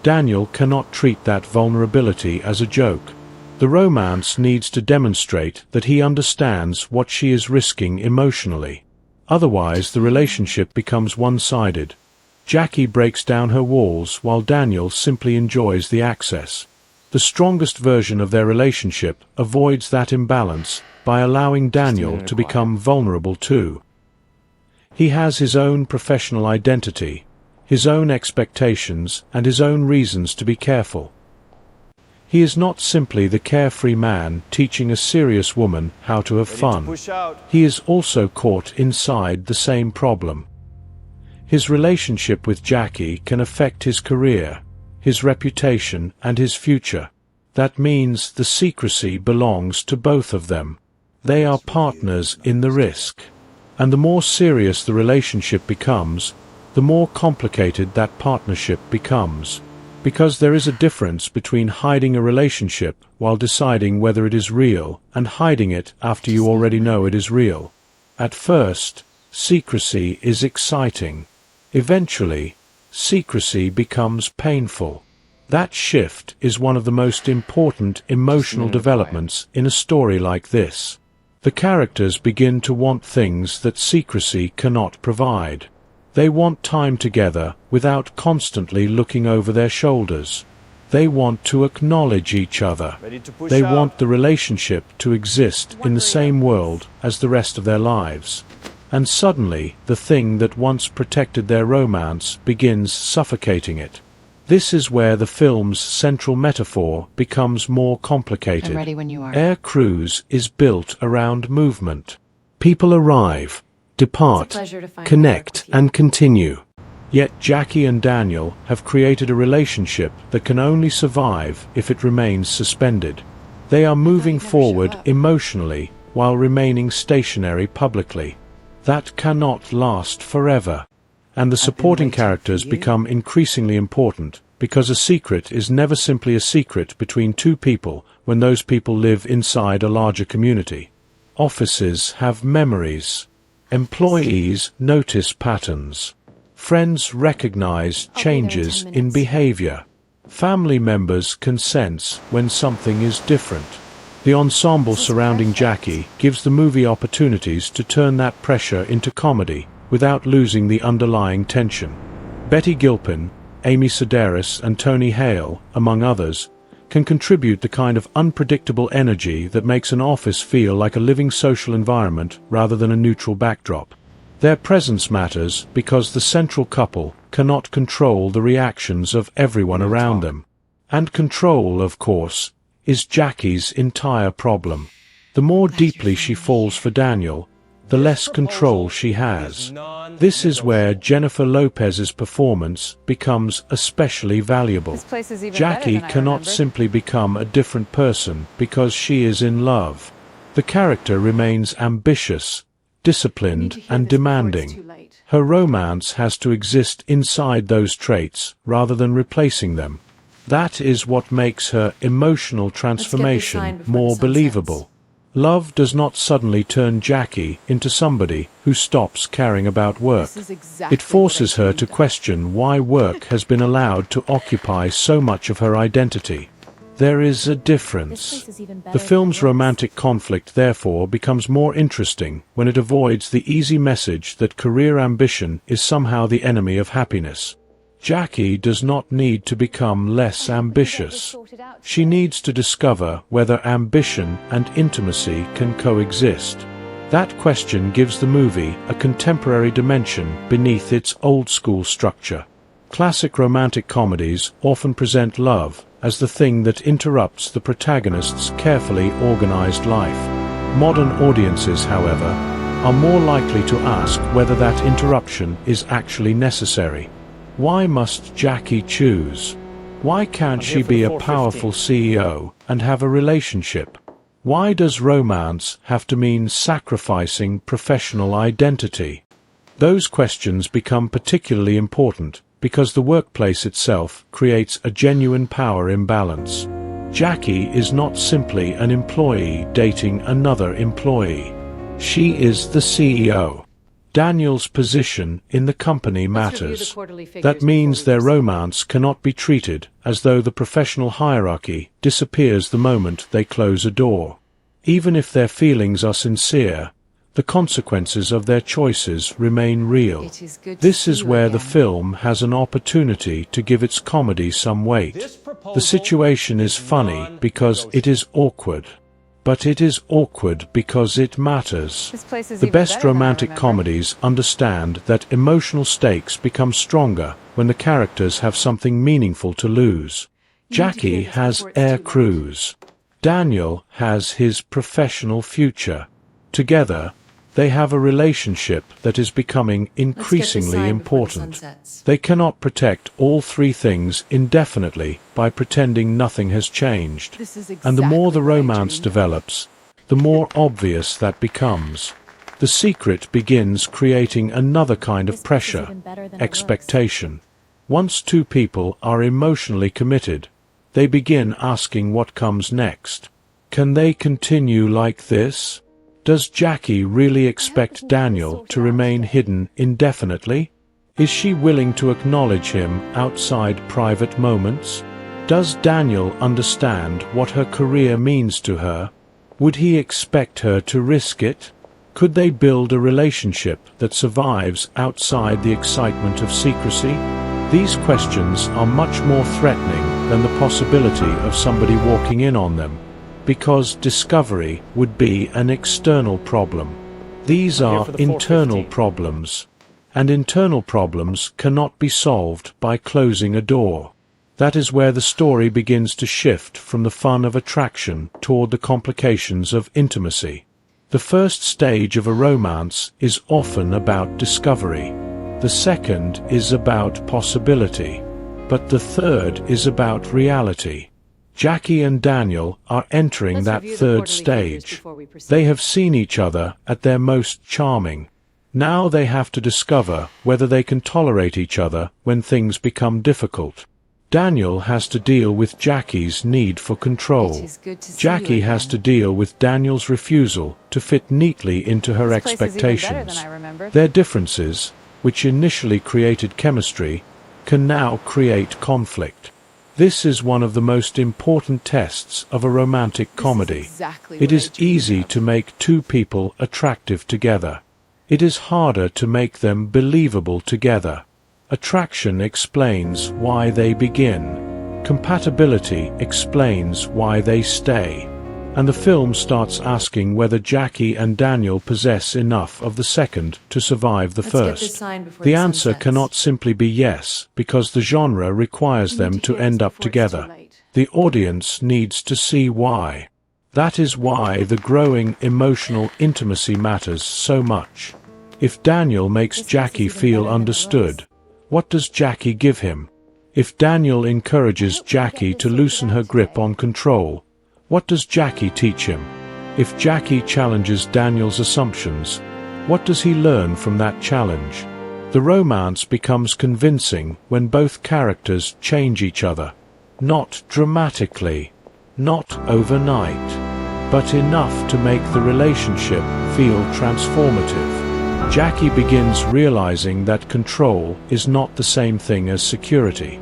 Daniel cannot treat that vulnerability as a joke. The romance needs to demonstrate that he understands what she is risking emotionally. Otherwise, the relationship becomes one-sided. Jackie breaks down her walls while Daniel simply enjoys the access. The strongest version of their relationship avoids that imbalance by allowing Daniel to become vulnerable too. He has his own professional identity, his own expectations, and his own reasons to be careful. He is not simply the carefree man teaching a serious woman how to have fun. He is also caught inside the same problem. His relationship with Jackie can affect his career, his reputation, and his future. That means the secrecy belongs to both of them. They are partners in the risk. And the more serious the relationship becomes, the more complicated that partnership becomes. Because there is a difference between hiding a relationship while deciding whether it is real and hiding it after you already know it is real. At first, secrecy is exciting. Eventually, secrecy becomes painful. That shift is one of the most important emotional developments in a story like this. The characters begin to want things that secrecy cannot provide. They want time together without constantly looking over their shoulders. They want to acknowledge each other. They want the relationship to exist in the same world as the rest of their lives. And suddenly, the thing that once protected their romance begins suffocating it. This is where the film's central metaphor becomes more complicated. I'm ready when you are. Air Cruise is built around movement. People arrive, depart, connect, and continue. Yet Jackie and Daniel have created a relationship that can only survive if it remains suspended. They are moving forward emotionally while remaining stationary publicly. That cannot last forever. And the supporting characters become increasingly important, because a secret is never simply a secret between two people when those people live inside a larger community. Offices have memories. Employees notice patterns. Friends recognize changes in behavior. Family members can sense when something is different. The ensemble surrounding Jackie gives the movie opportunities to turn that pressure into comedy without losing the underlying tension. Betty Gilpin, Amy Sedaris, and Tony Hale, among others, can contribute the kind of unpredictable energy that makes an office feel like a living social environment rather than a neutral backdrop. Their presence matters because the central couple cannot control the reactions of everyone around them. And control, of course, is Jackie's entire problem. The more deeply she falls for Daniel, the less control she has. This is where Jennifer Lopez's performance becomes especially valuable. Jackie cannot simply become a different person because she is in love. The character remains ambitious, disciplined, and demanding. Her romance has to exist inside those traits rather than replacing them. That is what makes her emotional transformation more believable. Love does not suddenly turn Jackie into somebody who stops caring about work. It forces her to question why work has been allowed to occupy so much of her identity. There is a difference. The film's romantic conflict, therefore, becomes more interesting when it avoids the easy message that career ambition is somehow the enemy of happiness. Jackie does not need to become less ambitious. She needs to discover whether ambition and intimacy can coexist. That question gives the movie a contemporary dimension beneath its old-school structure. Classic romantic comedies often present love as the thing that interrupts the protagonist's carefully organized life. Modern audiences, however, are more likely to ask whether that interruption is actually necessary. Why must Jackie choose? Why can't she be a powerful CEO and have a relationship? Why does romance have to mean sacrificing professional identity? Those questions become particularly important because the workplace itself creates a genuine power imbalance. Jackie is not simply an employee dating another employee. She is the CEO. Daniel's position in the company Let's review the matters. quarterly figures That means before we their proceed. romance cannot be treated as though the professional hierarchy disappears the moment they close a door. Even if their feelings are sincere, the consequences of their choices remain real. It is good to This see is you where the again. film has an opportunity to give its comedy some weight. This proposal The situation is funny because it is awkward. But it is awkward because it matters. This place is The even best better than I romantic remember. comedies understand that emotional stakes become stronger when the characters have something meaningful to lose. You need to Jackie hear this has before it's Air too late. Cruz. Daniel has his professional future. Together, they have a relationship that is becoming increasingly important. They cannot protect all three things indefinitely by pretending nothing has changed. This is And the more the exactly what I romance dreamed of. develops, the more obvious that becomes. The secret begins creating another kind This of place is pressure, even better than it looks. expectation. Once two people are emotionally committed, they begin asking what comes next. Can they continue like this? Does Jackie really expect Daniel to remain hidden indefinitely? Is she willing to acknowledge him outside private moments? Does Daniel understand what her career means to her? Would he expect her to risk it? Could they build a relationship that survives outside the excitement of secrecy? These questions are much more threatening than the possibility of somebody walking in on them, because discovery would be an external problem. These I'm here are for the 4:15. internal problems, and internal problems cannot be solved by closing a door. That is where the story begins to shift from the fun of attraction toward the complications of intimacy. The first stage of a romance is often about discovery. The second is about possibility. But the third is about reality. Jackie and Daniel are entering Let's that review the third quarterly figures stage. before we proceed. They have seen each other at their most charming. Now they have to discover whether they can tolerate each other when things become difficult. Daniel has to deal with Jackie's need for control. It is good to see Jackie you has again. to deal with Daniel's refusal to fit neatly into her This place is even better expectations. than I remembered. Their differences, which initially created chemistry, can now create conflict. This is one of the most important tests of a romantic This is comedy. exactly It what is I dreamed easy of. to make two people attractive together. It is harder to make them believable together. Attraction explains why they begin. Compatibility explains why they stay. And the film starts asking whether Jackie and Daniel possess enough of the second to survive the Let's get first. this signed before The the sun answer sets. cannot simply be yes, because the genre requires You them need to hear this end up before it's too together. late. The audience needs to see why. That is why the growing emotional intimacy matters so much. If Daniel makes This place is Jackie even feel better than it understood, looks. what does Jackie give him? If Daniel encourages Jackie to loosen her grip on control, what does Jackie teach him? If Jackie challenges Daniel's assumptions, what does he learn from that challenge? The romance becomes convincing when both characters change each other. Not dramatically, not overnight, but enough to make the relationship feel transformative. Jackie begins realizing that control is not the same thing as security.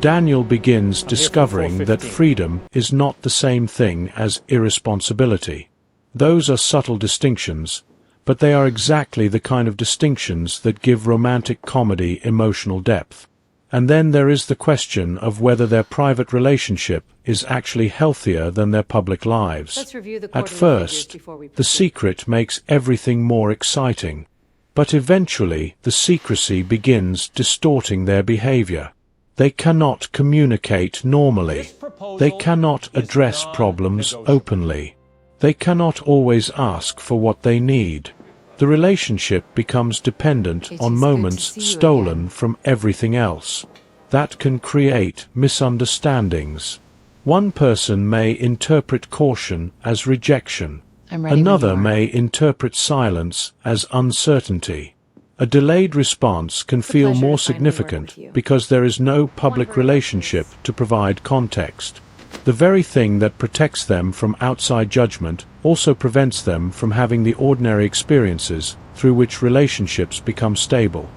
Daniel begins discovering that 4:15. freedom is not the same thing as irresponsibility. Those are subtle distinctions, but they are exactly the kind of distinctions that give romantic comedy emotional depth. And then there is the question of whether their private relationship is actually healthier than their public lives. Let's review the At quarterly figures first, before we the proceed. secret makes everything more exciting. But eventually, the secrecy begins distorting their behavior. They cannot communicate normally. This proposal They cannot is address problems non-negotiable. openly. They cannot always ask for what they need. The relationship becomes dependent It on is good to moments see you stolen again. from everything else. That can create misunderstandings. One person may interpret caution as rejection. I'm ready when Another you are. may interpret silence as uncertainty. A delayed response can a feel pleasure more to finally work significant with you. because there is no public relationship to provide context. The very thing that protects them from outside judgment also prevents them from having the ordinary experiences through which relationships become stable.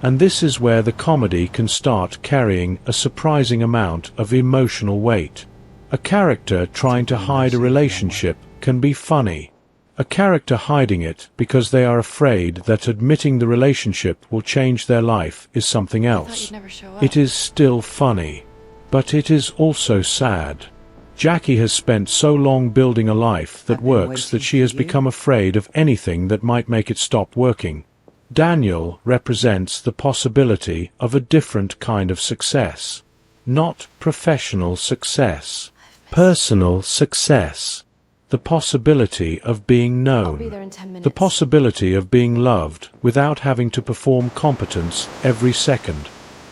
And this is where the comedy can start carrying a surprising amount of emotional weight. A character trying to hide a relationship can be funny. A character hiding it because they are afraid that admitting the relationship will change their life is something else. It is still funny. But it is also sad. Jackie has spent so long building a life that works that she has become afraid of anything that might make it stop working. Daniel represents the possibility of a different kind of success. Not professional success. Personal success. The possibility of being known. The possibility of being loved without having to perform competence every second.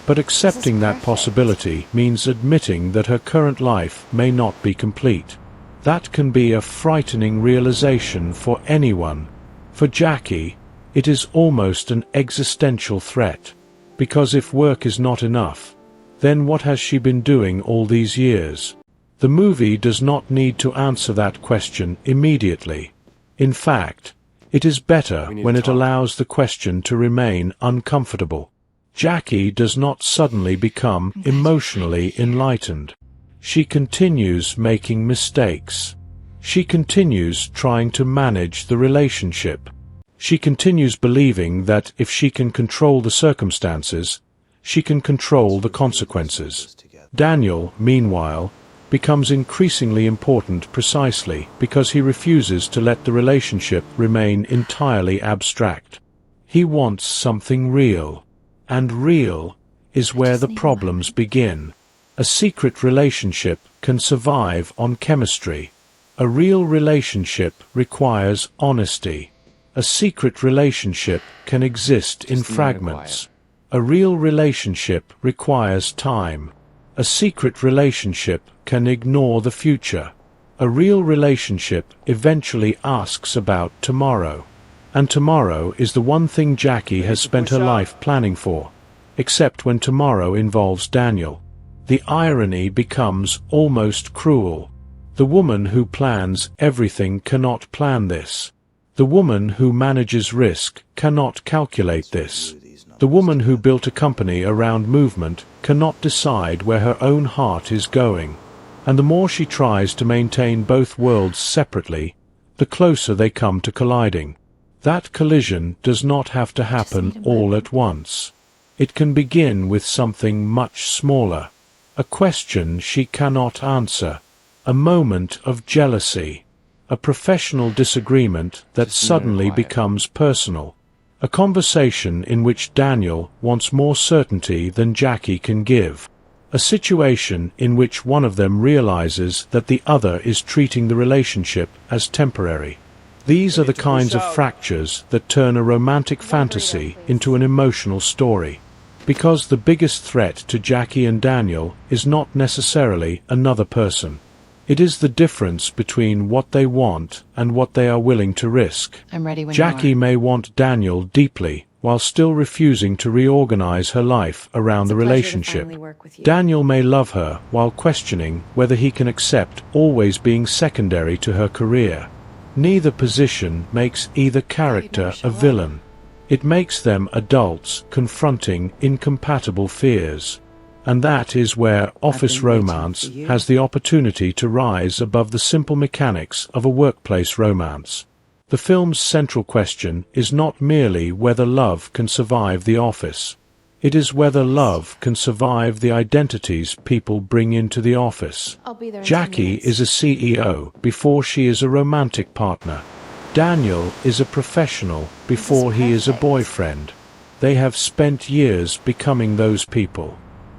But accepting that possibility means admitting that her current life may not be complete. That can be a frightening realization for anyone. For Jackie, it is almost an existential threat. Because if work is not enough, then what has she been doing all these years? The movie does not need to answer that question immediately. In fact, it is better when it allows the question to remain uncomfortable. Jackie does not suddenly become emotionally enlightened. She continues making mistakes. She continues trying to manage the relationship. She continues believing that if she can control the circumstances, she can control the consequences. Daniel, meanwhile, becomes increasingly important precisely because he refuses to let the relationship remain entirely abstract. He wants something real. And real is where the problems begin. A secret relationship can survive on chemistry. A real relationship requires honesty. A secret relationship can exist in fragments. A real relationship requires time. A secret relationship can ignore the future. A real relationship eventually asks about tomorrow. And tomorrow is the one thing Jackie has spent her life planning for. Except when tomorrow involves Daniel. The irony becomes almost cruel. The woman who plans everything cannot plan this. The woman who manages risk cannot calculate this. The woman who built a company around movement cannot decide where her own heart is going. And the more she tries to maintain both worlds separately, the closer they come to colliding. That collision does not have to happen all at once. It can begin with something much smaller. A question she cannot answer. A moment of jealousy. A professional disagreement that suddenly becomes personal. A conversation in which Daniel wants more certainty than Jackie can give. A situation in which one of them realizes that the other is treating the relationship as temporary. These are the kinds of fractures that turn a romantic fantasy into an emotional story. Because the biggest threat to Jackie and Daniel is not necessarily another person. It is the difference between what they want and what they are willing to risk. I'm ready when Jackie may want Daniel deeply, while still refusing to reorganize her life around the relationship. Daniel may love her while questioning whether he can accept always being secondary to her career. Neither position makes either character a villain. It makes them adults confronting incompatible fears. And that is where Office Romance has the opportunity to rise above the simple mechanics of a workplace romance. The film's central question is not merely whether love can survive the office. It is whether love can survive the identities people bring into the office. Jackie is a CEO before she is a romantic partner. Daniel is a professional before he is a boyfriend. They have spent years becoming those people.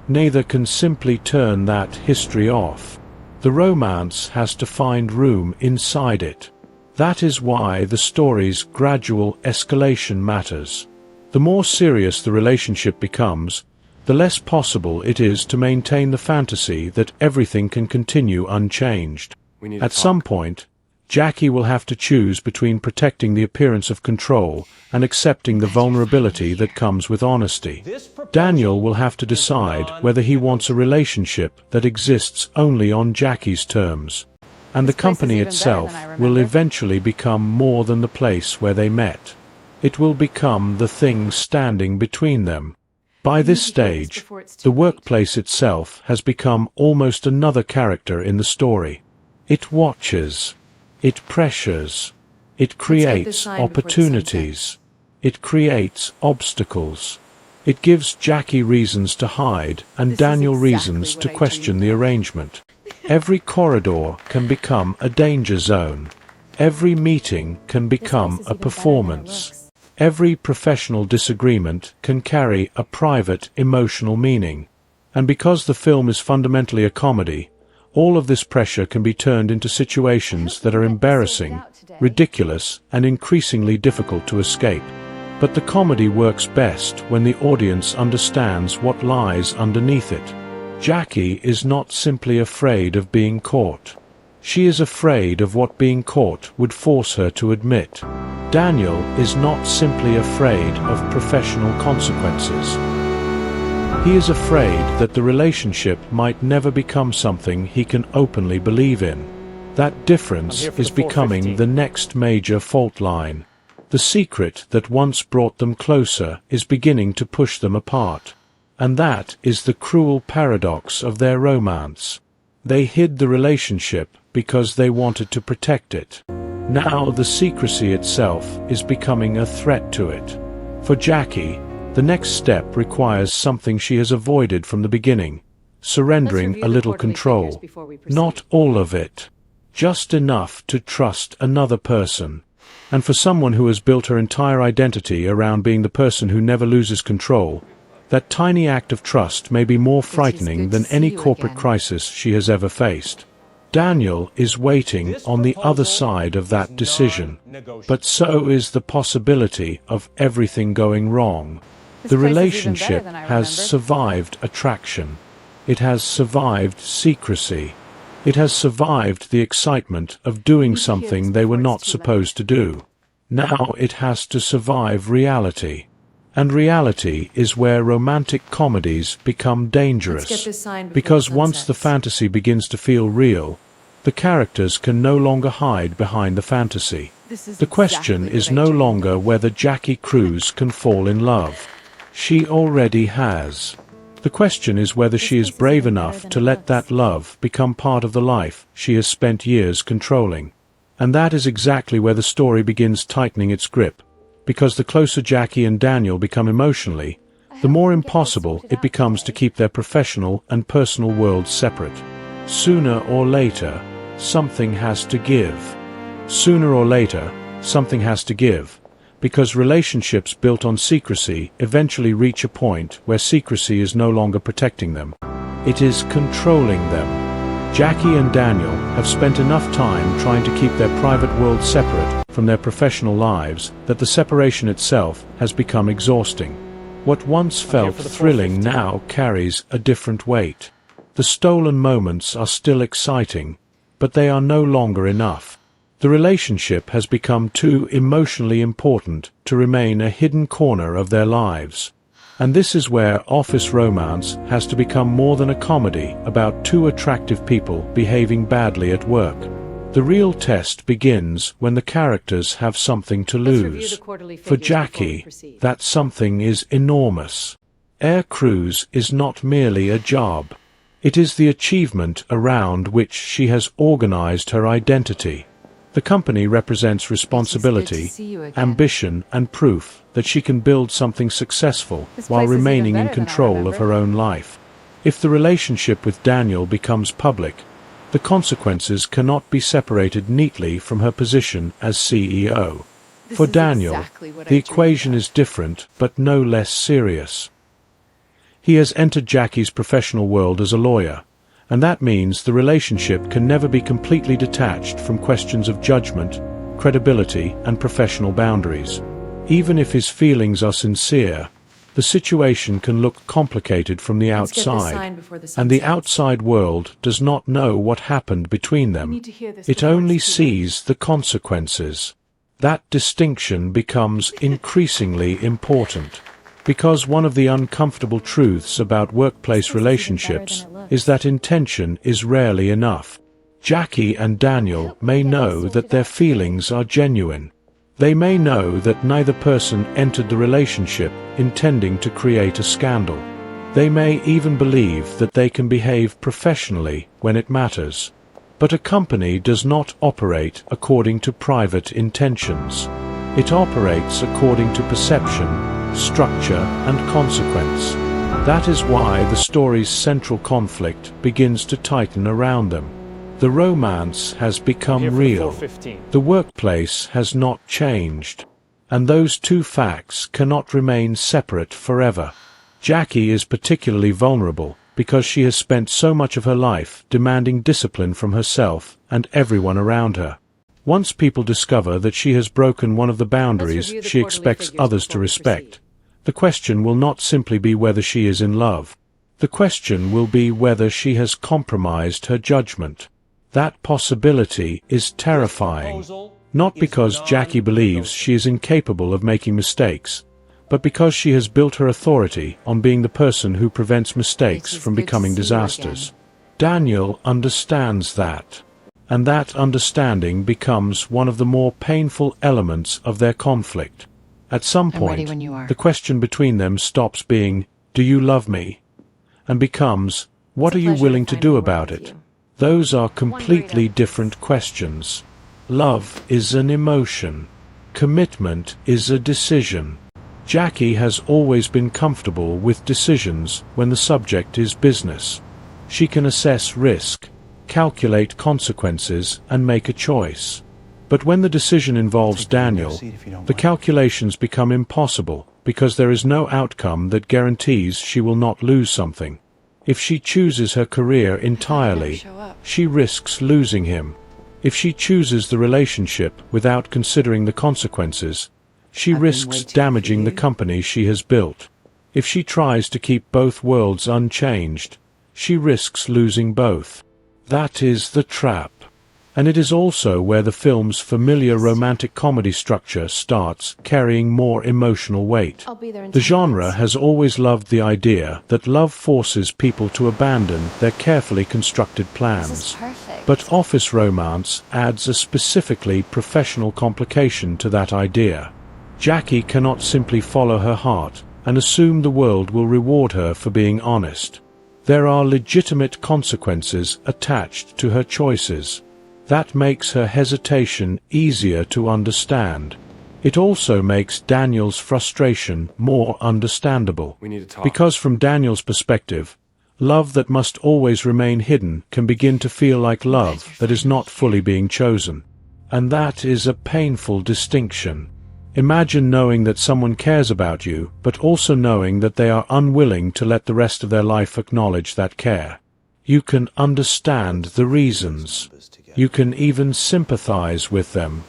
Neither can simply turn that history off. The romance has to find room inside it. That is why the story's gradual escalation matters. The more serious the relationship becomes, the less possible it is to maintain the fantasy that everything can continue unchanged. At some point, Jackie will have to choose between protecting the appearance of control and accepting the vulnerability that comes with honesty. Daniel will have to decide whether he wants a relationship that exists only on Jackie's terms. And the company itself will eventually become more than the place where they met. It will become the thing standing between them. By this stage, the workplace itself has become almost another character in the story. It watches. It pressures. It creates opportunities. It creates obstacles. It gives Jackie reasons to hide and Daniel reasons to question the arrangement. Every corridor can become a danger zone. Every meeting can become a performance. Every professional disagreement can carry a private emotional meaning. And because the film is fundamentally a comedy, all of this pressure can be turned into situations that are embarrassing, ridiculous, and increasingly difficult to escape. But the comedy works best when the audience understands what lies underneath it. Jackie is not simply afraid of being caught. She is afraid of what being caught would force her to admit. Daniel is not simply afraid of professional consequences. He is afraid that the relationship might never become something he can openly believe in. That difference is becoming the next major fault line. The secret that once brought them closer is beginning to push them apart. And that is the cruel paradox of their romance. They hid the relationship because they wanted to protect it. Now the secrecy itself is becoming a threat to it. For Jackie, the next step requires something she has avoided from the beginning, surrendering a little control. Not all of it. Just enough to trust another person. And for someone who has built her entire identity around being the person who never loses control, that tiny act of trust may be more frightening than any corporate crisis she has ever faced. Daniel is waiting on the other side of that decision, but so is the possibility of everything going wrong. The relationship has survived attraction. It has survived secrecy. It has survived the excitement of doing something they were not supposed to do. Now it has to survive reality. And reality is where romantic comedies become dangerous. Because once the fantasy begins to feel real, the characters can no longer hide behind the fantasy. The question is no longer whether Jackie Cruz can fall in love. She already has. The question is whether she is brave enough to let that love become part of the life she has spent years controlling. And that is exactly where the story begins tightening its grip. Because the closer Jackie and Daniel become emotionally, the more impossible it becomes to keep their professional and personal worlds separate. Sooner or later, something has to give. Sooner or later, something has to give. Because relationships built on secrecy eventually reach a point where secrecy is no longer protecting them. It is controlling them. Jackie and Daniel have spent enough time trying to keep their private world separate from their professional lives that the separation itself has become exhausting. What once felt thrilling now carries a different weight. The stolen moments are still exciting, but they are no longer enough. The relationship has become too emotionally important to remain a hidden corner of their lives. And this is where office romance has to become more than a comedy about two attractive people behaving badly at work. The real test begins when the characters have something to lose. For Jackie, that something is enormous. Air Cruz is not merely a job. It is the achievement around which she has organized her identity. The company represents responsibility, ambition, and proof that she can build something successful while remaining in control of her own life. If the relationship with Daniel becomes public, the consequences cannot be separated neatly from her position as CEO. For Daniel, the equation is different but no less serious. He has entered Jackie's professional world as a lawyer, and that means the relationship can never be completely detached from questions of judgment, credibility, and professional boundaries. Even if his feelings are sincere, the situation can look complicated from the Let's get this outside, sign before the sun and the sets. outside world does not know what happened between You them. need to hear this It before only it's too late. sees the consequences. That distinction becomes increasingly important, because one of the uncomfortable truths about workplace This is even better relationships than it looks. is that intention is rarely enough. Jackie and Daniel may know that their feelings are genuine. They may know that neither person entered the relationship intending to create a scandal. They may even believe that they can behave professionally when it matters. But a company does not operate according to private intentions. It operates according to perception, structure, and consequence. That is why the story's central conflict begins to tighten around them. The romance has become Here for the real. 4:15. The workplace has not changed. And those two facts cannot remain separate forever. Jackie is particularly vulnerable because she has spent so much of her life demanding discipline from herself and everyone around her. Once people discover that she has broken one of the boundaries review the she quarterly expects figures others to before we respect, proceed. the question will not simply be whether she is in love. The question will be whether she has compromised her judgment. That possibility is terrifying, Proposal not is because Jackie believes she is incapable of making mistakes, but because she has built her authority on being the person who prevents mistakes It is from good to becoming see you disasters. Daniel understands that, and that understanding becomes one of the more painful elements of their conflict. At some I'm ready point, when you are. the question between them stops being, "Do you love me?" and becomes, "What are It's a you pleasure willing to to finally do work about with it?" you. Those are completely different questions. Love is an emotion. Commitment is a decision. Jackie has always been comfortable with decisions when the subject is business. She can assess risk, calculate consequences, and make a choice. But when the decision involves Take the window Daniel, seat if you don't the mind. calculations become impossible because there is no outcome that guarantees she will not lose something. If she chooses her career entirely, show up. she risks losing him. If she chooses the relationship without considering the consequences, she I've been risks waiting for damaging the you. company she has built. If she tries to keep both worlds unchanged, she risks losing both. That is the trap. And it is also where the film's familiar romantic comedy structure starts carrying more emotional weight. I'll be there in The 10 genre minutes. has always loved the idea that love forces people to abandon their carefully constructed This plans. is perfect. But Office Romance adds a specifically professional complication to that idea. Jackie cannot simply follow her heart and assume the world will reward her for being honest. There are legitimate consequences attached to her choices. That makes her hesitation easier to understand. It also makes Daniel's frustration more understandable. We need to talk. Because from Daniel's perspective, love that must always remain hidden can begin to feel like love that is not fully being chosen. And that is a painful distinction. Imagine knowing that someone cares about you, but also knowing that they are unwilling to let the rest of their life acknowledge that care. You can understand the reasons. You can even sympathize with them.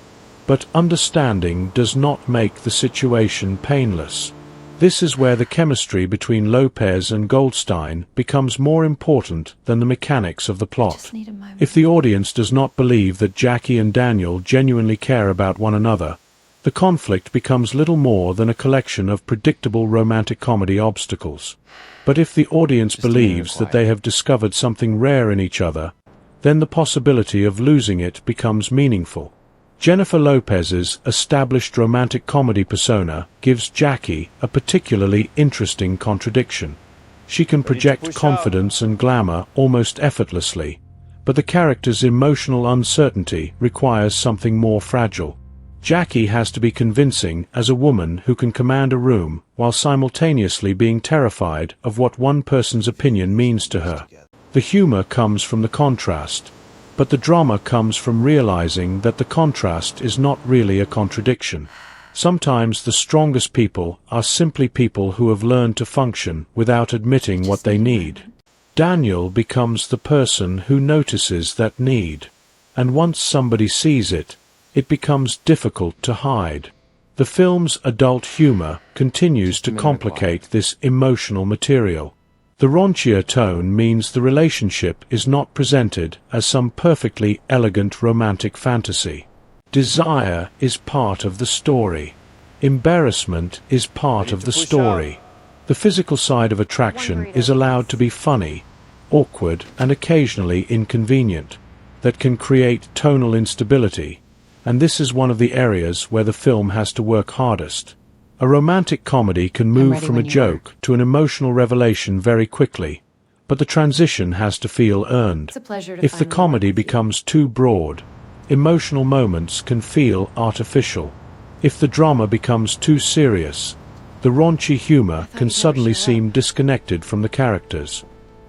But understanding does not make the situation painless. This is where the chemistry between Lopez and Goldstein becomes more important than the mechanics of the plot. Just need a moment. If the audience does not believe that Jackie and Daniel genuinely care about one another, the conflict becomes little more than a collection of predictable romantic comedy obstacles. But if the audience Just a minute of believes that quiet. they have discovered something rare in each other, then the possibility of losing it becomes meaningful. Jennifer Lopez's established romantic comedy persona gives Jackie a particularly interesting contradiction. She can project push confidence and glamour almost effortlessly, but the character's emotional uncertainty requires something more fragile. Jackie has to be convincing as a woman who can command a room while simultaneously being terrified of what one person's opinion means to her. The humor comes from the contrast, but the drama comes from realizing that the contrast is not really a contradiction. Sometimes the strongest people are simply people who have learned to function without admitting what they need. Daniel becomes the person who notices that need, and once somebody sees it, it becomes difficult to hide. The film's adult humor continues to complicate this emotional material. The raunchier tone means the relationship is not presented as some perfectly elegant romantic fantasy. Desire is part of the story. Embarrassment is part of the story. The physical side of attraction is allowed to be funny, awkward, and occasionally inconvenient. That can create tonal instability, and this is one of the areas where the film has to work hardest. A romantic comedy can move from a joke to an emotional revelation very quickly, but the transition has to feel earned. It's a pleasure to If the finally comedy work with you. becomes too broad, emotional moments can feel artificial. If the drama becomes too serious, the raunchy humor can suddenly seem disconnected from the characters.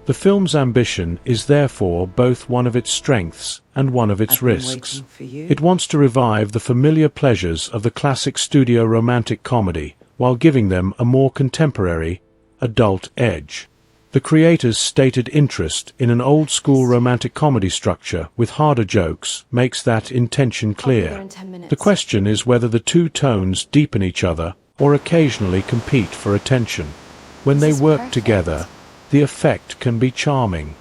The film's ambition is therefore both one of its strengths and one of its I've been risks. waiting for you. It wants to revive the familiar pleasures of the classic studio romantic comedy while giving them a more contemporary, adult edge. The creator's stated interest in an old-school romantic comedy structure with harder jokes makes that intention I'll be clear. there in 10 minutes. The question is whether the two tones deepen each other or occasionally compete for attention. When they This is work perfect. together, the effect can be charming.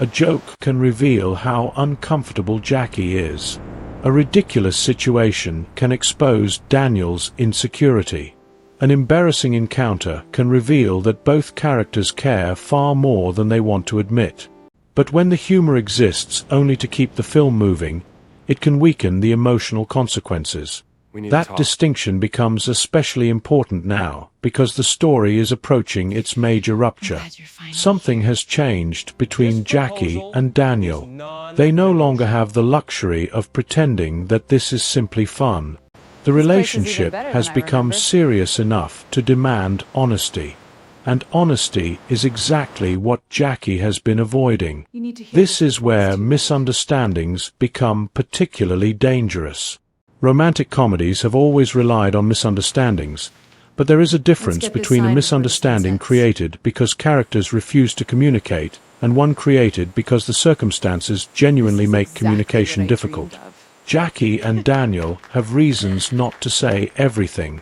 A joke can reveal how uncomfortable Jackie is. A ridiculous situation can expose Daniel's insecurity. An embarrassing encounter can reveal that both characters care far more than they want to admit. But when the humor exists only to keep the film moving, it can weaken the emotional consequences. We need to That talk. distinction becomes especially important now, because the story is approaching its major rupture. glad you're finally Something has changed between Jackie and Daniel. They no longer have the luxury of pretending that this is simply fun. The place is even relationship better has than I become remembered. serious enough to demand honesty. And honesty is exactly what Jackie has been avoiding. You need to hear This is where misunderstandings become particularly dangerous. Romantic comedies have always relied on misunderstandings, but there is a difference get this between a signed before misunderstanding the sun sets. created because characters refuse to communicate and one created because the circumstances genuinely This is make exactly communication what I difficult. dreamed of. Jackie and Daniel have reasons not to say everything.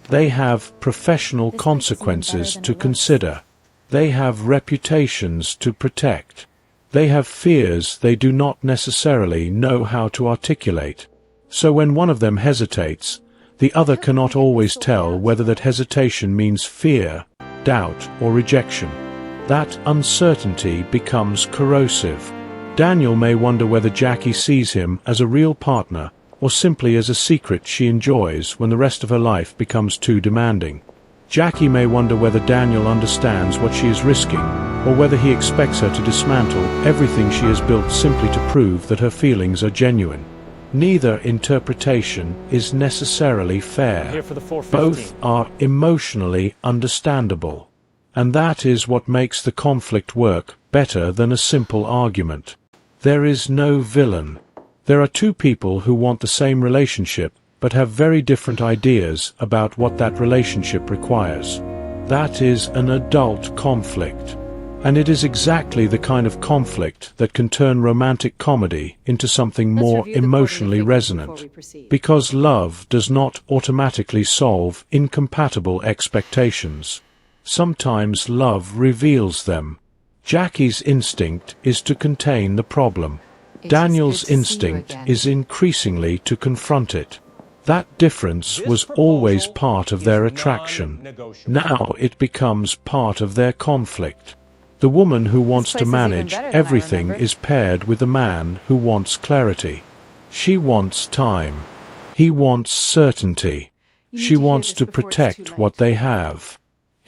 They have professional This place is even consequences better than to it looks. consider. They have reputations to protect. They have fears they do not necessarily know how to articulate. So when one of them hesitates, the other cannot always tell whether that hesitation means fear, doubt, or rejection. That uncertainty becomes corrosive. Daniel may wonder whether Jackie sees him as a real partner or simply as a secret she enjoys when the rest of her life becomes too demanding. Jackie may wonder whether Daniel understands what she is risking or whether he expects her to dismantle everything she has built simply to prove that her feelings are genuine. Neither interpretation is necessarily fair. Here for the 4:15. Both are emotionally understandable. And that is what makes the conflict work better than a simple argument. There is no villain. There are two people who want the same relationship but have very different ideas about what that relationship requires. That is an adult conflict. And it is exactly the kind of conflict that can turn romantic comedy into something Let's more review the emotionally quarterly figures before resonant. we proceed. Because love does not automatically solve incompatible expectations. Sometimes love reveals them. Jackie's instinct is to contain the problem. It's Daniel's good to see you instinct again. is increasingly to confront it. That difference was always part of their attraction. Now it becomes part of their conflict. The woman who wants place to is even manage better than I everything remember. is paired with a man who wants clarity. She wants time. He wants certainty. You need She to hear wants this to before it's protect too what late. they have.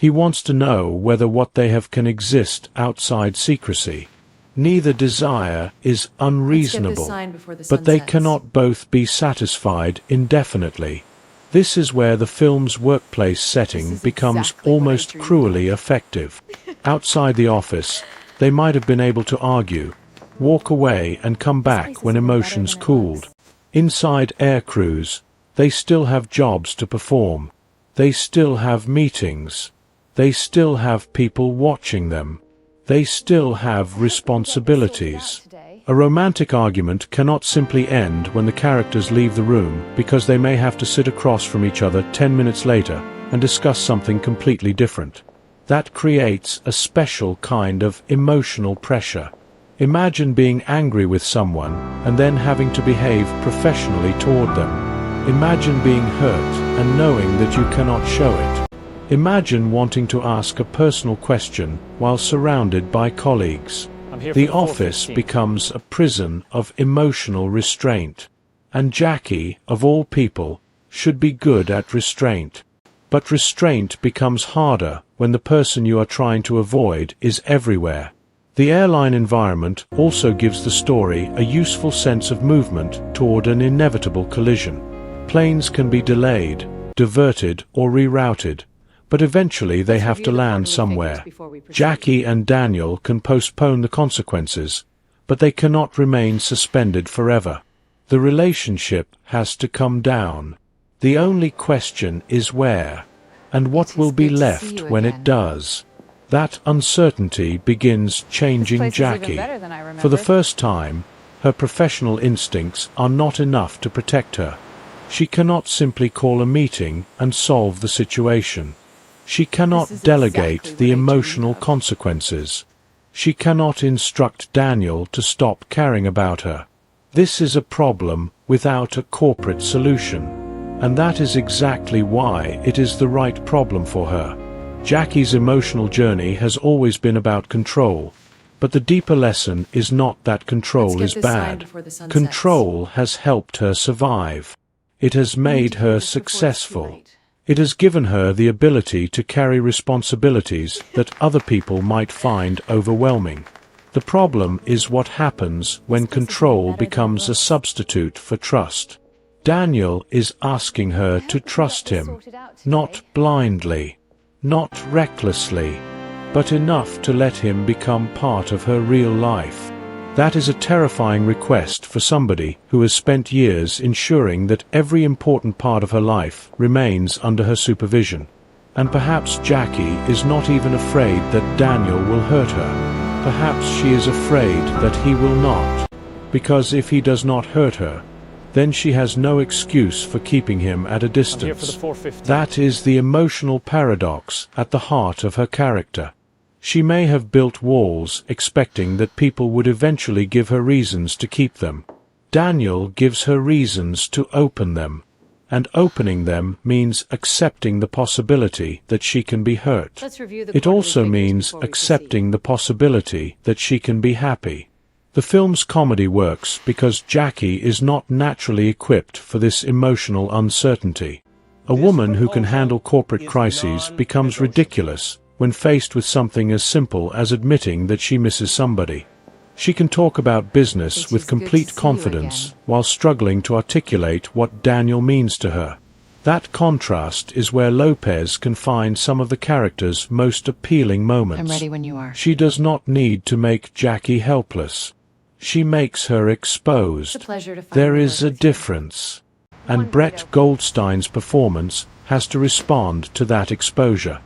He wants to know whether what they have can exist outside secrecy. Neither desire is unreasonable, signed before the sun but they sets. cannot both be satisfied indefinitely. This is where the film's workplace setting This is becomes exactly what I almost dreamed cruelly effective. Outside the office, they might have been able to argue, walk away and come place back is when even better emotions than it cooled. looks. Inside air crews, they still have jobs to perform. They still have meetings. They still have people watching them. They still have responsibilities. A romantic argument cannot simply end when the characters leave the room because they may have to sit across from each other 10 minutes later and discuss something completely different. That creates a special kind of emotional pressure. Imagine being angry with someone and then having to behave professionally toward them. Imagine being hurt and knowing that you cannot show it. Imagine wanting to ask a personal question while surrounded by colleagues. The office becomes a prison of emotional restraint. And Jackie, of all people, should be good at restraint. But restraint becomes harder when the person you are trying to avoid is everywhere. The airline environment also gives the story a useful sense of movement toward an inevitable collision. Planes can be delayed, diverted, or rerouted, but eventually they have to land somewhere. Jackie and Daniel can postpone the consequences, but they cannot remain suspended forever. The relationship has to come down. The only question is where, and what will be left when it does. That uncertainty begins changing Jackie. For the first time, her professional instincts are not enough to protect her. She cannot simply call a meeting and solve the situation. She cannot delegate the emotional consequences. She cannot instruct Daniel to stop caring about her. This is a problem without a corporate solution. And that is exactly why it is the right problem for her. Jackie's emotional journey has always been about control, but the deeper lesson is not that control is bad. Control has helped her survive. It has made her successful. It has given her the ability to carry responsibilities that other people might find overwhelming. The problem is what happens when control becomes a substitute for trust. Daniel is asking her to trust him, not blindly, not recklessly, but enough to let him become part of her real life. That is a terrifying request for somebody who has spent years ensuring that every important part of her life remains under her supervision. And perhaps Jackie is not even afraid that Daniel will hurt her. Perhaps she is afraid that he will not. Because if he does not hurt her, then she has no excuse for keeping him at a distance. That is the emotional paradox at the heart of her character. She may have built walls expecting that people would eventually give her reasons to keep them. Daniel gives her reasons to open them, and opening them means accepting the possibility that she can be hurt. It also means accepting the possibility that she can be happy. The film's comedy works because Jackie is not naturally equipped for this emotional uncertainty. A woman who can handle corporate crises becomes ridiculous when faced with something as simple as admitting that she misses somebody. She can talk about business with complete confidence while struggling to articulate what Daniel means to her. That contrast is where Lopez can find some of the character's most appealing moments. I'm ready when you are. She does not need to make Jackie helpless. She makes her exposed. There is a difference. And Brett Goldstein's performance has to respond to that exposure.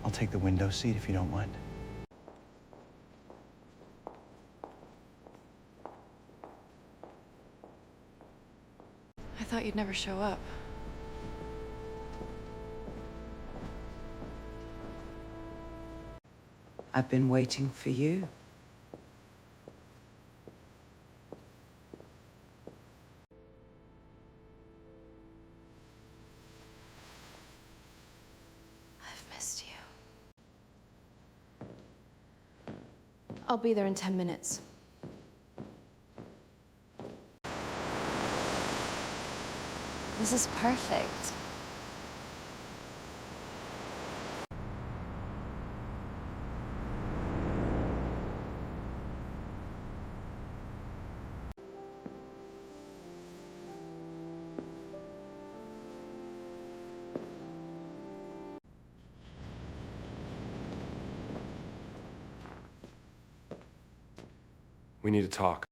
I'll take the window seat if you don't mind. I thought you'd never show up. I've been waiting for you. I've missed you. I'll be there in 10 minutes. This is perfect. We need to talk.